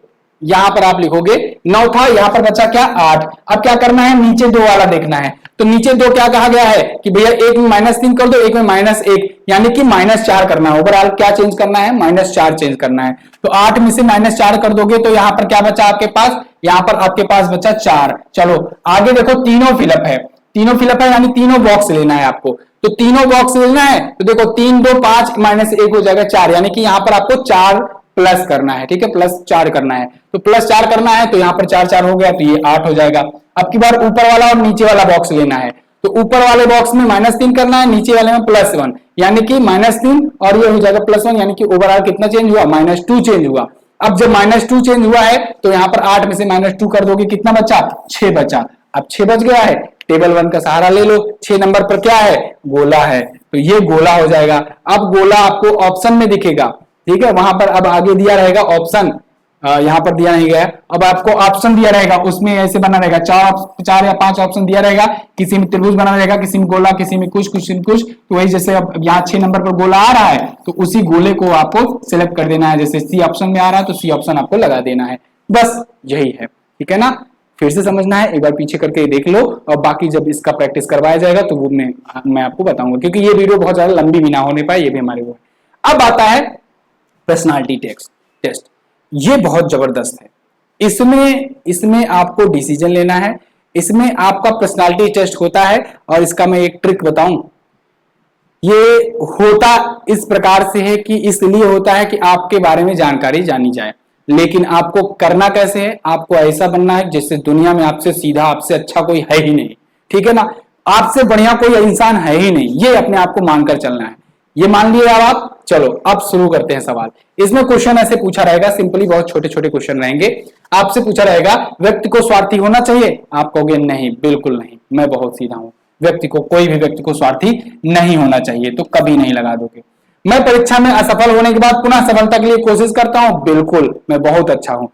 यहां पर आप लिखोगे 9 था, यहां पर बचा क्या 8। अब क्या करना है, नीचे 2 वाला देखना है। तो नीचे 2 क्या कहा गया है कि भैया एक में -3 कर दो, एक में -1, यानी कि -4 करना है। ओवरऑल क्या चेंज करना है, -4 चेंज करना है। तो 8 में से -4 कर दोगे तो यहां पर क्या बचा आपके पास, यहां पर आपके पास बचा 4। चलो आगे देखो, तीनों फिलअप है, तीनों फिलअप है, यानी तीनों बॉक्स लेना है आपको। तो तीनों बॉक्स लेना है, तो देखो 3 2 5 -1 हो जाएगा 4, यानी कि यहां पर आपको 4 प्लस करना है, ठीक है, +4 करना है। तो +4 करना है, तो यहां पर 4 4 हो गया, तो ये 8 हो जाएगा। अब की बार ऊपर वाला और नीचे वाला बॉक्स लेना है। तो ऊपर वाले बॉक्स में -3 करना है, नीचे वाले में +1, यानी कि -3 और ये हो जाएगा +1, यानी कि ओवरऑल कितना चेंज हुआ, -2 चेंज हुआ। अब जब -2 चेंज हुआ है तो यहां पर 8 में से -2 कर दोगे, कितना बचा, 6 बचा। अब 6 बच गया है, टेबल 1 का सहारा ले लो, 6 नंबर पर क्या है, गोला है, तो ये गोला हो जाएगा। अब गोला आपको ऑप्शन में दिखेगा, ठीक है, वहां पर अब आगे दिया रहेगा ऑप्शन, यहां पर दिया नहीं गया, अब आपको ऑप्शन दिया रहेगा, उसमें ऐसे बना रहेगा 4 या 5 ऑप्शन दिया रहेगा, किसी में त्रिभुज बना रहेगा, किसी में गोला, किसी में कुछ किसी में कुछ। तो वही जैसे अब यहाँ 6 नंबर पर गोला आ रहा है, तो उसी गोले को आपको सिलेक्ट कर देना है। जैसे सी ऑप्शन में आ रहा है तो सी ऑप्शन आपको लगा देना है, बस यही है, ठीक है ना। फिर से समझना है, एक बार पीछे करके देख लो, और बाकी जब इसका प्रैक्टिस करवाया जाएगा तो वो मैं आपको बताऊंगा, क्योंकि ये वीडियो बहुत ज्यादा लंबी भी ना होने पाए, ये भी हमारे वो। अब आता है पर्सनालिटी टेस्ट, ये बहुत जबरदस्त है। इसमें आपको डिसीजन लेना है, इसमें आपका पर्सनालिटी टेस्ट होता है। और इसका मैं एक ट्रिक बताऊं, ये होता इस प्रकार से है कि इसलिए होता है कि आपके बारे में जानकारी जानी जाए, लेकिन आपको करना कैसे है, आपको ऐसा बनना है जिससे दुनिया में आपसे सीधा, आपसे अच्छा कोई है ही नहीं, ठीक है ना, आपसे बढ़िया कोई इंसान है ही नहीं, ये अपने आप को मानकर चलना है। ये मान लिए आप। चलो अब शुरू करते हैं सवाल। इसमें क्वेश्चन ऐसे पूछा रहेगा, सिंपली बहुत छोटे छोटे क्वेश्चन रहेंगे। आपसे पूछा रहेगा व्यक्ति को स्वार्थी होना चाहिए, आप कहोगे नहीं, बिल्कुल नहीं, मैं बहुत सीधा हूं, व्यक्ति को, कोई भी व्यक्ति को स्वार्थी नहीं होना चाहिए, तो कभी नहीं लगा दोगे। मैं परीक्षा में असफल होने के बाद पुनः सफलता के लिए कोशिश करता हूं, बिल्कुल, मैं बहुत अच्छा हूं,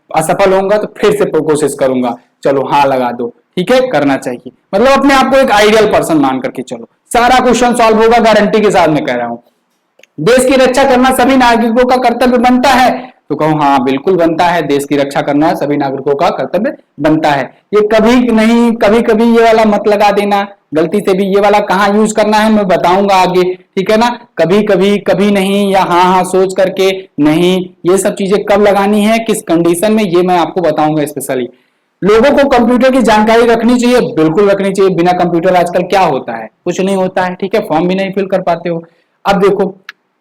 असफल होऊंगा तो फिर से कोशिश करूंगा, चलो हाँ लगा दो, ठीक है, करना चाहिए। मतलब अपने आप को एक आइडियल पर्सन मान करके चलो, सारा क्वेश्चन सॉल्व होगा, गारंटी के साथ मैं कह रहा हूं। देश की रक्षा करना सभी नागरिकों का कर्तव्य बनता है, तो कहूं हाँ बिल्कुल बनता है, देश की रक्षा करना सभी नागरिकों का कर्तव्य बनता है। ये कभी नहीं, कभी कभी ये वाला मत लगा देना, गलती से भी ये वाला कहाँ यूज करना है मैं बताऊंगा आगे, ठीक है ना। कभी कभी, कभी नहीं, या हाँ हाँ सोच करके नहीं, ये सब चीजें कब लगानी है, किस कंडीशन में, ये मैं आपको बताऊंगा स्पेशली। लोगों को कंप्यूटर की जानकारी रखनी चाहिए, बिल्कुल रखनी चाहिए। बिना कंप्यूटर आजकल क्या होता है, कुछ नहीं होता है, ठीक है। फॉर्म भी नहीं फिल कर पाते हो। अब देखो,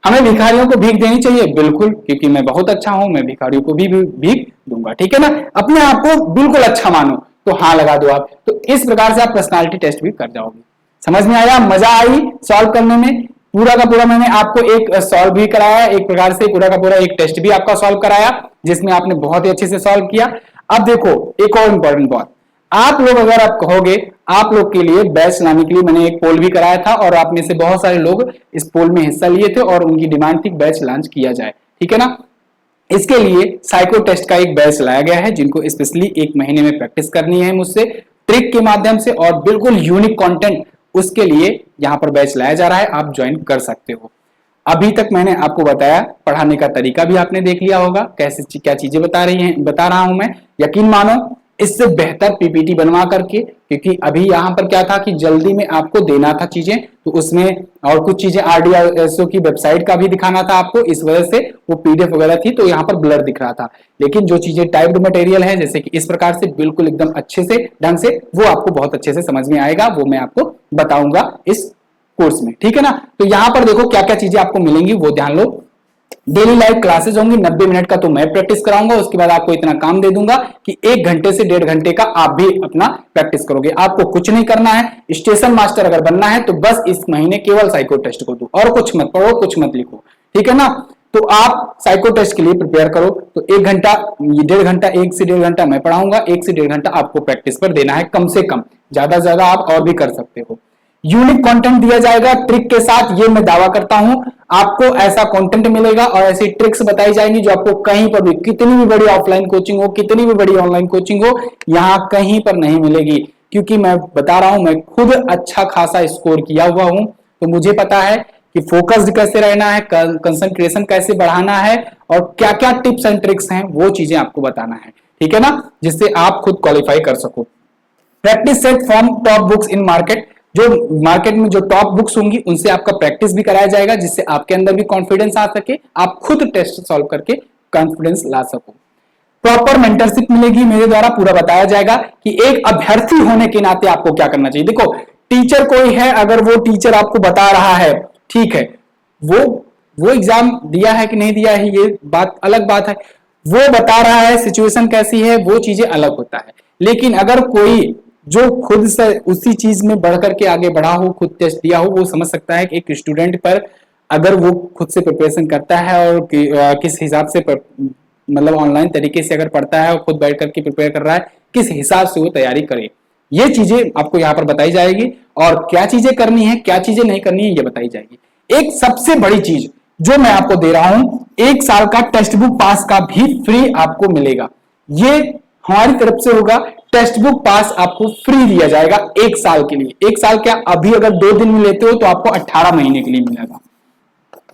हमें भिखारियों को भीख देनी चाहिए, बिल्कुल, क्योंकि मैं बहुत अच्छा हूं, मैं भिखारियों को भी भीख दूंगा, ठीक है ना। अपने आप को बिल्कुल अच्छा मानो तो हाँ लगा दो आप। तो इस प्रकार से आप पर्सनालिटी टेस्ट भी कर जाओगे। समझ में आया, मजा आई सॉल्व करने में। पूरा का पूरा मैंने आपको एक सॉल्व भी कराया, एक प्रकार से पूरा का पूरा एक टेस्ट भी आपका सॉल्व कराया, जिसमें आपने बहुत ही अच्छे से सॉल्व किया। अब देखो एक और इंपॉर्टेंट बात, आप लोग अगर आप कहोगे, आप लोग के लिए बैच लाने के लिए मैंने एक पोल भी कराया था, और आप में से बहुत सारे लोग इस पोल में हिस्सा लिए थे, और उनकी डिमांड थी बैच लॉन्च किया जाए, ठीक है ना। इसके लिए साइको टेस्ट का एक बैच लाया गया है, जिनको स्पेशली 1 महीने में प्रैक्टिस करनी है मुझसे ट्रिक के माध्यम से, और बिल्कुल यूनिक कंटेंट, उसके लिए यहाँ पर बैच लाया जा रहा है, आप ज्वाइन कर सकते हो। अभी तक मैंने आपको बताया, पढ़ाने का तरीका भी आपने देख लिया होगा, कैसे क्या चीजें बता रहा हूं मैं। यकीन मानो इससे बेहतर पीपीटी बनवा करके, क्योंकि अभी यहाँ पर क्या था कि जल्दी में आपको देना था चीजें, तो उसमें और कुछ चीजें आरडीएसओ की वेबसाइट का भी दिखाना था आपको, इस वजह से वो पीडीएफ वगैरह थी तो यहाँ पर ब्लर दिख रहा था। लेकिन जो चीजें टाइप्ड मटेरियल है, जैसे कि इस प्रकार से बिल्कुल एकदम अच्छे से ढंग से, वो आपको बहुत अच्छे से समझ में आएगा, वो मैं आपको बताऊंगा इस कोर्स में, ठीक है ना। तो यहाँ पर देखो क्या क्या चीजें आपको मिलेंगी, वो ध्यान लो। डेली लाइव क्लासेस होंगी 90 मिनट का, तो मैं प्रैक्टिस कराऊंगा। उसके बाद आपको इतना काम दे दूंगा कि 1 घंटे से 1.5 घंटे का आप भी अपना प्रैक्टिस करोगे। आपको कुछ नहीं करना है, स्टेशन मास्टर अगर बनना है तो बस इस महीने केवल साइको टेस्ट को दो, और कुछ मत पढ़ो, कुछ मत लिखो, ठीक है ना। तो आप साइको टेस्ट के लिए प्रिपेयर करो। तो 1 घंटा, 1.5 घंटा, 1 से 1.5 घंटा मैं पढ़ाऊंगा, 1 से 1.5 घंटा आपको प्रैक्टिस पर देना है कम से कम। ज्यादा से ज्यादा आप और भी कर सकते हो। यूनिक कंटेंट दिया जाएगा ट्रिक के साथ, ये मैं दावा करता हूं। आपको ऐसा कंटेंट मिलेगा और ऐसी ट्रिक्स बताई जाएंगी जो आपको कहीं पर भी, कितनी भी बड़ी ऑफलाइन कोचिंग हो, कितनी भी बड़ी ऑनलाइन कोचिंग हो, यहां कहीं पर नहीं मिलेगी। क्योंकि मैं बता रहा हूं, मैं खुद अच्छा खासा स्कोर किया हुआ हूं, तो मुझे पता है कि फोकस्ड कैसे रहना है, कंसंट्रेशन कैसे बढ़ाना है, और क्या क्या टिप्स एंड ट्रिक्स हैं, वो चीजें आपको बताना है, ठीक है ना, जिससे आप खुद क्वालिफाई कर सको। Practice set from top books in market, जो मार्केट में जो टॉप बुक्स होंगी उनसे आपका प्रैक्टिस भी कराया जाएगा, जिससे आपके अंदर भी कॉन्फिडेंस आ सके, आप खुद टेस्ट सॉल्व करके कॉन्फिडेंस ला सको। प्रॉपर मेंटरशिप मिलेगी मेरे द्वारा, पूरा बताया जाएगा कि एक अभ्यर्थी होने के नाते आपको क्या करना चाहिए। देखो टीचर कोई है, अगर वो टीचर आपको बता रहा है, ठीक है, वो एग्जाम दिया है कि नहीं दिया है ये बात अलग बात है, वो बता रहा है सिचुएशन कैसी है, वो चीजें अलग होता है। लेकिन अगर कोई जो खुद से उसी चीज में बढ़ करके आगे बढ़ा हो, खुद टेस्ट दिया हो, वो समझ सकता है कि एक स्टूडेंट पर अगर वो खुद से प्रिपरेशन करता है और किस हिसाब से मतलब ऑनलाइन तरीके से अगर पढ़ता है और खुद बैठ करके प्रिपेयर कर रहा है, किस हिसाब से वो तैयारी करे, ये चीजें आपको यहाँ पर बताई जाएगी। और क्या चीजें करनी है, क्या चीजें नहीं करनी है, ये बताई जाएगी। एक सबसे बड़ी चीज जो मैं आपको दे रहा हूं, 1 साल का टेक्स्ट बुक पास का भी फ्री आपको मिलेगा। ये हमारी तरफ से होगा, टेक्स्ट बुक पास आपको फ्री दिया जाएगा 1 साल के लिए। 1 साल क्या, अभी अगर 2 दिन में लेते हो तो आपको 18 महीने के लिए मिलेगा,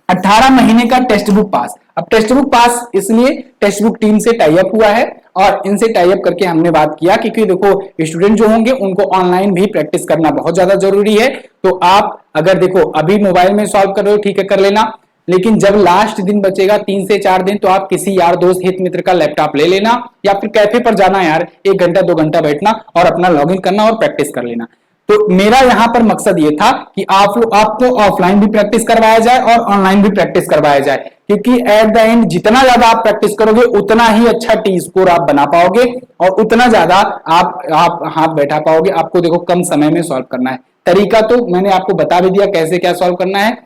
18 महीने का टेक्स्ट बुक पास। अब टेक्स्ट बुक पास इसलिए टेक्स्ट बुक टीम से टाई अप हुआ है, और इनसे टाई अप करके हमने बात किया, क्योंकि देखो स्टूडेंट जो होंगे उनको ऑनलाइन भी प्रैक्टिस करना बहुत ज्यादा जरूरी है। तो आप अगर देखो अभी मोबाइल में सॉल्व कर रहे हो, ठीक है, कर लेना, लेकिन जब लास्ट दिन बचेगा 3 से 4 दिन, तो आप किसी यार दोस्त हित मित्र का लैपटॉप ले लेना, या फिर कैफे पर जाना यार, 1 घंटा 2 घंटा बैठना और अपना लॉगिन करना और प्रैक्टिस कर लेना। तो मेरा यहां पर मकसद ये था कि आपको ऑफलाइन भी प्रैक्टिस करवाया जाए और ऑनलाइन भी प्रैक्टिस करवाया जाए, क्योंकि एट द एंड जितना ज्यादा आप प्रैक्टिस करोगे उतना ही अच्छा टी स्कोर आप बना पाओगे, और उतना ज्यादा आप हाथ बैठा पाओगे। आपको देखो कम समय में सॉल्व करना है, तरीका तो मैंने आपको बता भी दिया कैसे क्या सॉल्व करना है,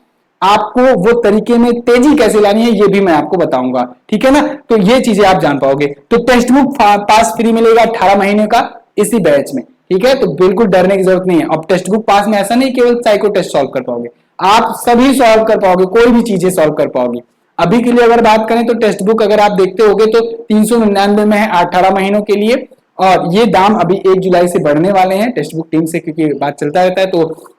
आपको वो तरीके में तेजी कैसे लानी है ये भी मैं आपको बताऊंगा, ठीक है ना। तो ये चीजें आप जान पाओगे। तो टेक्स्ट बुक पास फ्री मिलेगा 18 महीने का इसी बैच में, ठीक है, तो बिल्कुल डरने की जरूरत नहीं है। अब टेक्स्ट बुक पास में ऐसा नहीं केवल साइको टेस्ट सॉल्व कर पाओगे, आप सभी सॉल्व कर पाओगे, कोई भी चीजें सॉल्व कर पाओगे। अभी के लिए अगर बात करें तो टेक्स्ट बुक अगर आप देखते होगे तो 399 में है 18 महीनों के लिए, और ये दाम अभी 1 जुलाई से बढ़ने वाले हैं टेक्स्ट बुक टीम से, क्योंकि बात चलता रहता है, तो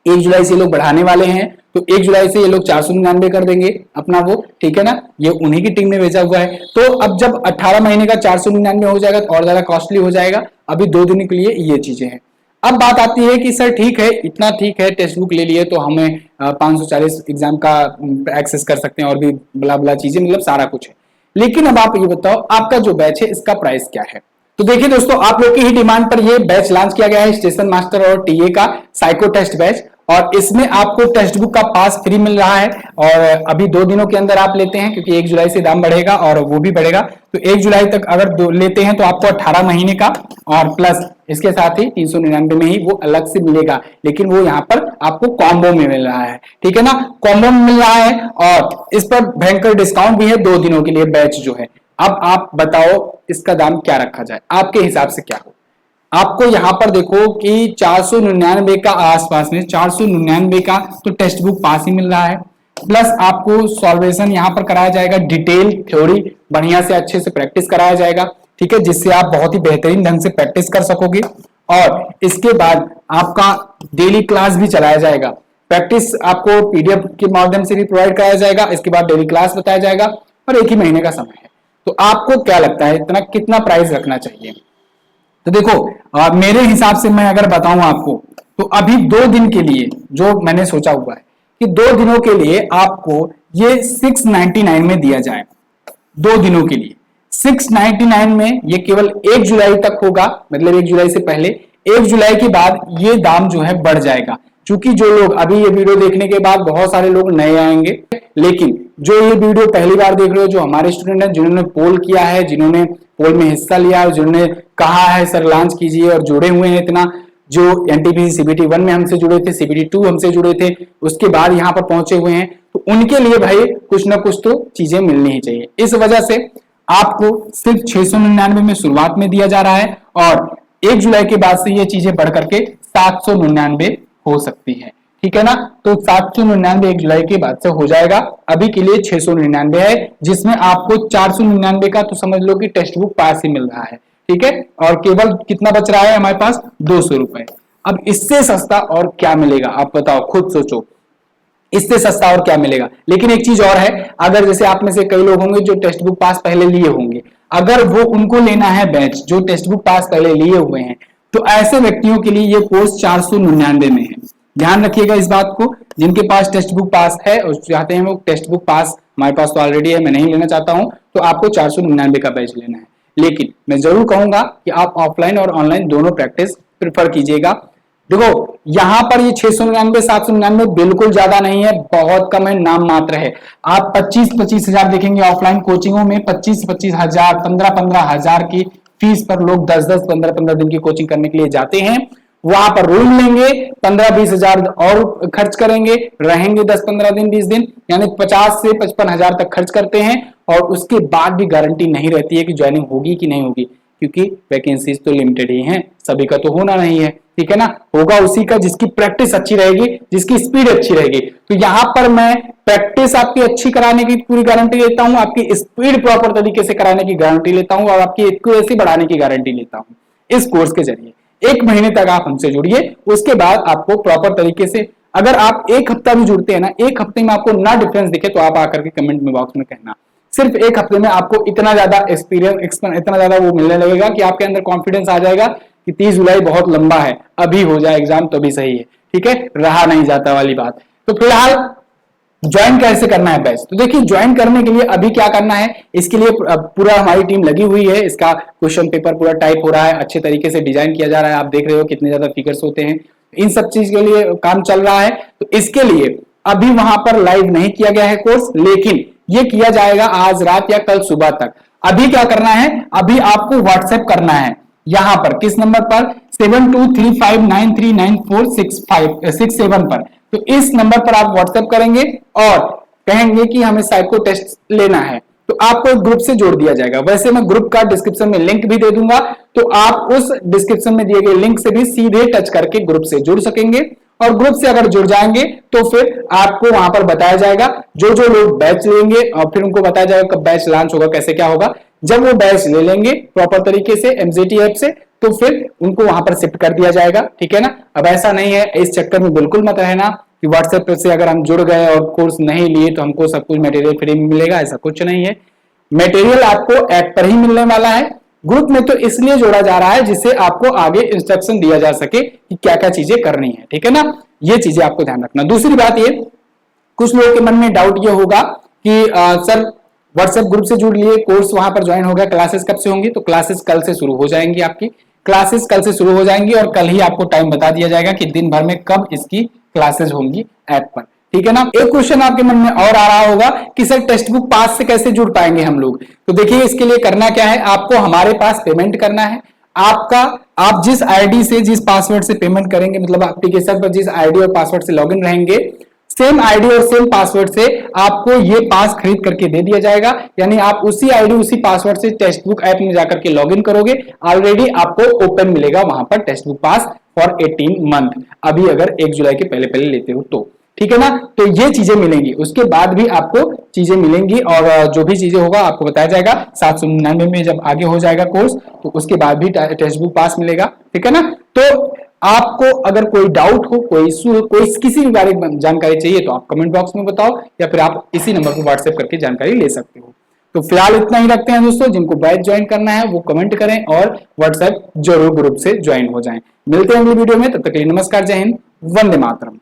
1 जुलाई से लोग बढ़ाने वाले हैं। तो 1 जुलाई से ये लोग 499 कर देंगे अपना वो, ठीक है ना, ये उन्हीं की टीम ने भेजा हुआ है। तो अब जब 18 महीने का 499 हो जाएगा तो और ज्यादा कॉस्टली हो जाएगा, अभी 2 दिन के लिए ये चीजें हैं। अब बात आती है कि सर ठीक है, इतना ठीक है, टेक्स्ट बुक ले लिए तो हमें 540 एग्जाम का एक्सेस कर सकते हैं और भी बला बला चीजें, मतलब सारा कुछ है। लेकिन अब आप ये बताओ, आपका जो बैच है इसका प्राइस क्या है? तो देखिए दोस्तों, आप लोग की ही डिमांड पर ये बैच लॉन्च किया गया है, स्टेशन मास्टर और टीए का साइको टेस्ट बैच। और इसमें आपको टेक्स्ट बुक का पास फ्री मिल रहा है, और अभी 2 दिनों के अंदर आप लेते हैं, क्योंकि 1 जुलाई से दाम बढ़ेगा और वो भी बढ़ेगा। तो 1 जुलाई तक अगर लेते हैं तो आपको 18 महीने का और प्लस इसके साथ ही 399 में ही वो अलग से मिलेगा, लेकिन वो यहाँ पर आपको कॉम्बो में मिल रहा है, ठीक है ना, कॉम्बो में मिल रहा है। और इस पर भयंकर डिस्काउंट भी है 2 दिनों के लिए बैच जो है। अब आप बताओ इसका दाम क्या रखा जाए, आपके हिसाब से क्या हो? आपको यहां पर देखो कि 499 का आसपास में, 499 का तो टेक्स्ट बुक पास ही मिल रहा है, प्लस आपको सॉल्वेशन यहां पर कराया जाएगा, डिटेल थ्योरी बढ़िया से अच्छे से प्रैक्टिस कराया जाएगा, ठीक है, जिससे आप बहुत ही बेहतरीन ढंग से प्रैक्टिस कर सकोगे। और इसके बाद आपका डेली क्लास भी चलाया जाएगा, प्रैक्टिस आपको पीडीएफ के माध्यम से भी प्रोवाइड कराया जाएगा, इसके बाद डेली क्लास बताया जाएगा, और 1 ही महीने का समय है। तो आपको क्या लगता है, इतना कितना प्राइस रखना चाहिए? तो देखो, मेरे हिसाब से मैं अगर बताऊं आपको, तो अभी 2 दिन के लिए जो मैंने सोचा हुआ है कि 2 दिनों के लिए आपको ये 699 में दिया जाए। 2 दिनों के लिए 699 में, ये केवल 1 जुलाई तक होगा, मतलब 1 जुलाई से पहले। 1 जुलाई के बाद ये दाम जो है बढ़ जाएगा, क्योंकि जो लोग अभी ये वीडियो देखने के बाद बहुत सारे लोग नए आएंगे, लेकिन जो ये वीडियो पहली बार देख रहे हो, जो हमारे स्टूडेंट हैं, जिन्होंने पोल किया है, जिन्होंने पोल में हिस्सा लिया है, जिन्होंने कहा है सर लॉन्च कीजिए और जुड़े हुए हैं इतना, जो एनटीपीसी सीबीटी 1 में हमसे जुड़े थे, सीबीटी 2 हमसे जुड़े थे, उसके बाद यहाँ पर पहुंचे हुए हैं, तो उनके लिए भाई कुछ ना कुछ तो चीजें मिलनी ही चाहिए। इस वजह से आपको सिर्फ 699 में शुरुआत में दिया जा रहा है, और 1 जुलाई के बाद से ये चीजें बढ़ करके 799 हो सकती है, ठीक है ना। तो 799 1 जुलाई के बाद से हो जाएगा, अभी के लिए 699 है, जिसमें आपको 499 का तो समझ लो कि टेक्स्ट बुक पास ही मिल रहा है, ठीक है। और केवल कितना बच रहा है हमारे पास? 200 रुपए। अब इससे सस्ता और क्या मिलेगा, आप बताओ, खुद सोचो, इससे सस्ता और क्या मिलेगा। लेकिन एक चीज और है, अगर जैसे आप में से कई लोग होंगे जो टेक्स्ट बुक पास पहले लिए होंगे, अगर वो उनको लेना है बैच जो टेक्स्ट बुक पास पहले लिए हुए हैं, तो ऐसे व्यक्तियों के लिए ये कोर्स 499 में है। ध्यान रखिएगा इस बात को, जिनके पास टेक्स्ट बुक पास है और चाहते हैं वो टेक्स्ट बुक पास, हमारे पास तो ऑलरेडी है, मैं नहीं लेना चाहता हूं, तो आपको 499 का बैच लेना है। लेकिन मैं जरूर कहूंगा कि आप ऑफलाइन और ऑनलाइन दोनों प्रैक्टिस प्रेफर कीजिएगा। देखो यहां पर ये 699 799 बिल्कुल ज्यादा नहीं है, बहुत कम है, नाम मात्र है। आप 25-25 हजार देखेंगे ऑफलाइन कोचिंगों में, 25-25 हजार, 15-15 हजार की फीस पर लोग 10-10, 15-15 दिन की कोचिंग करने के लिए जाते हैं। वहां पर रूम लेंगे, 15-20 हजार और खर्च करेंगे, रहेंगे 10-15 दिन 20 दिन, यानी 50 से 55 हजार तक खर्च करते हैं, और उसके बाद भी गारंटी नहीं रहती है कि ज्वाइनिंग होगी कि नहीं होगी, क्योंकि वैकेंसीज तो लिमिटेड ही हैं, सभी का तो होना नहीं है, ठीक है ना। होगा उसी का जिसकी प्रैक्टिस अच्छी रहेगी, जिसकी स्पीड अच्छी रहेगी। तो यहां पर मैं प्रैक्टिस आपकी अच्छी कराने की पूरी गारंटी लेता हूं, आपकी स्पीड प्रॉपर तरीके से कराने की गारंटी लेता हूं, और आपकी एक्यूरेसी बढ़ाने की गारंटी लेता हूं इस कोर्स के जरिए। 1 महीने तक आप हमसे जुड़िए, उसके बाद आपको प्रॉपर तरीके से, अगर आप 1 हफ्ता भी जुड़ते हैं ना, 1 हफ्ते में आपको ना डिफरेंस दिखे तो आप आकर के कमेंट में बॉक्स में कहना। सिर्फ 1 हफ्ते में आपको इतना ज्यादा एक्सपीरियंस, इतना ज्यादा वो मिलने लगेगा कि आपके अंदर कॉन्फिडेंस आ जाएगा कि 30 जुलाई बहुत लंबा है, अभी हो जाए एग्जाम तो भी सही है, ठीक है, रहा नहीं जाता वाली बात। तो फिलहाल ज्वाइन कैसे करना है बैच? तो देखिए ज्वाइन करने के लिए अभी क्या करना है, इसके लिए पूरा हमारी टीम लगी हुई है, इसका क्वेश्चन पेपर पूरा टाइप हो रहा है, अच्छे तरीके से डिजाइन किया जा रहा है, आप देख रहे हो कितने ज्यादा फिगर्स होते हैं, इन सब चीज के लिए काम चल रहा है। तो इसके लिए अभी वहां पर लाइव नहीं किया गया है कोर्स, लेकिन ये किया जाएगा आज रात या कल सुबह तक। अभी क्या करना है, अभी आपको व्हाट्सएप करना है, यहां पर किस नंबर पर, 7235939467 पर। तो इस नंबर पर आप व्हाट्सएप करेंगे और कहेंगे कि हमें साइको टेस्ट लेना है, तो आपको एक ग्रुप से जोड़ दिया जाएगा। वैसे मैं ग्रुप का डिस्क्रिप्शन में लिंक भी दे दूंगा, तो आप उस डिस्क्रिप्शन में दिए गए लिंक से भी सीधे टच करके ग्रुप से जुड़ सकेंगे, और ग्रुप से अगर जुड़ जाएंगे तो फिर आपको वहां पर बताया जाएगा जो जो लोग बैच लेंगे, और फिर उनको बताया जाएगा कब बैच लॉन्च होगा, कैसे क्या होगा। जब वो बैच ले लेंगे प्रॉपर तरीके से एमजीटी ऐप से, तो फिर उनको वहां पर शिफ्ट कर दिया जाएगा, ठीक है ना। अब ऐसा नहीं है, इस चक्कर में बिल्कुल मत रहना कि व्हाट्सएप से अगर हम जुड़ गए और कोर्स नहीं लिए तो हमको सब कुछ मटेरियल फ्री में मिलेगा, ऐसा कुछ नहीं है। मटेरियल आपको ऐप पर ही मिलने वाला है, ग्रुप में तो इसलिए जोड़ा जा रहा है जिससे आपको आगे इंस्ट्रक्शन दिया जा सके कि क्या क्या चीजें करनी है, ठीक है ना। ये चीजें आपको ध्यान रखना। दूसरी बात ये, कुछ लोगों के मन में डाउट ये होगा कि सर व्हाट्सएप ग्रुप से जुड़ लिए, कोर्स वहां पर ज्वाइन हो गया, क्लासेस कब से होंगी? तो क्लासेस कल से शुरू हो जाएंगी, आपकी क्लासेस कल से शुरू हो जाएंगी और कल ही आपको टाइम बता दिया जाएगा कि दिन भर में कब इसकी क्लासेस होंगी ऐप पर, ठीक है ना। एक क्वेश्चन आपके मन में और आ रहा होगा कि सर टेक्स्ट बुक पास से कैसे जुड़ पाएंगे हम लोग? तो देखिए इसके लिए करना क्या है, आपको हमारे पास पेमेंट करना है। आप जिस आईडी से, जिस पासवर्ड से पेमेंट करेंगे, मतलब एप्लीकेशन पर जिस आईडी और पासवर्ड से लॉगिन रहेंगे, सेम आईडी और सेम पासवर्ड से आपको ये पास खरीद करके दे दिया जाएगा। यानी आप उसी आईडी उसी पासवर्ड से टेक्स्ट बुक ऐप में जाकर के लॉगिन करोगे, ऑलरेडी आपको ओपन मिलेगा वहां पर text book pass for 18 month, अभी अगर 1 जुलाई के पहले पहले लेते हो तो, ठीक है ना। तो ये चीजें मिलेंगी, उसके बाद भी आपको चीजें मिलेंगी और जो भी चीजें होगा आपको बताया जाएगा। 799 में जब आगे हो जाएगा कोर्स तो उसके बाद भी टेक्स्ट बुक पास मिलेगा, ठीक है ना। तो आपको अगर कोई डाउट हो, कोई इश्यू हो, कोई किसी भी बारे में जानकारी चाहिए तो आप कमेंट बॉक्स में बताओ या फिर आप इसी नंबर पर व्हाट्सएप करके जानकारी ले सकते हो। तो फिलहाल इतना ही रखते हैं दोस्तों। जिनको बैच ज्वाइन करना है वो कमेंट करें और व्हाट्सएप जरूर ग्रुप से ज्वाइन हो जाएं। मिलते हैं अगली वीडियो में, तब तक के लिए नमस्कार, जय हिंद, वंदे मातरम।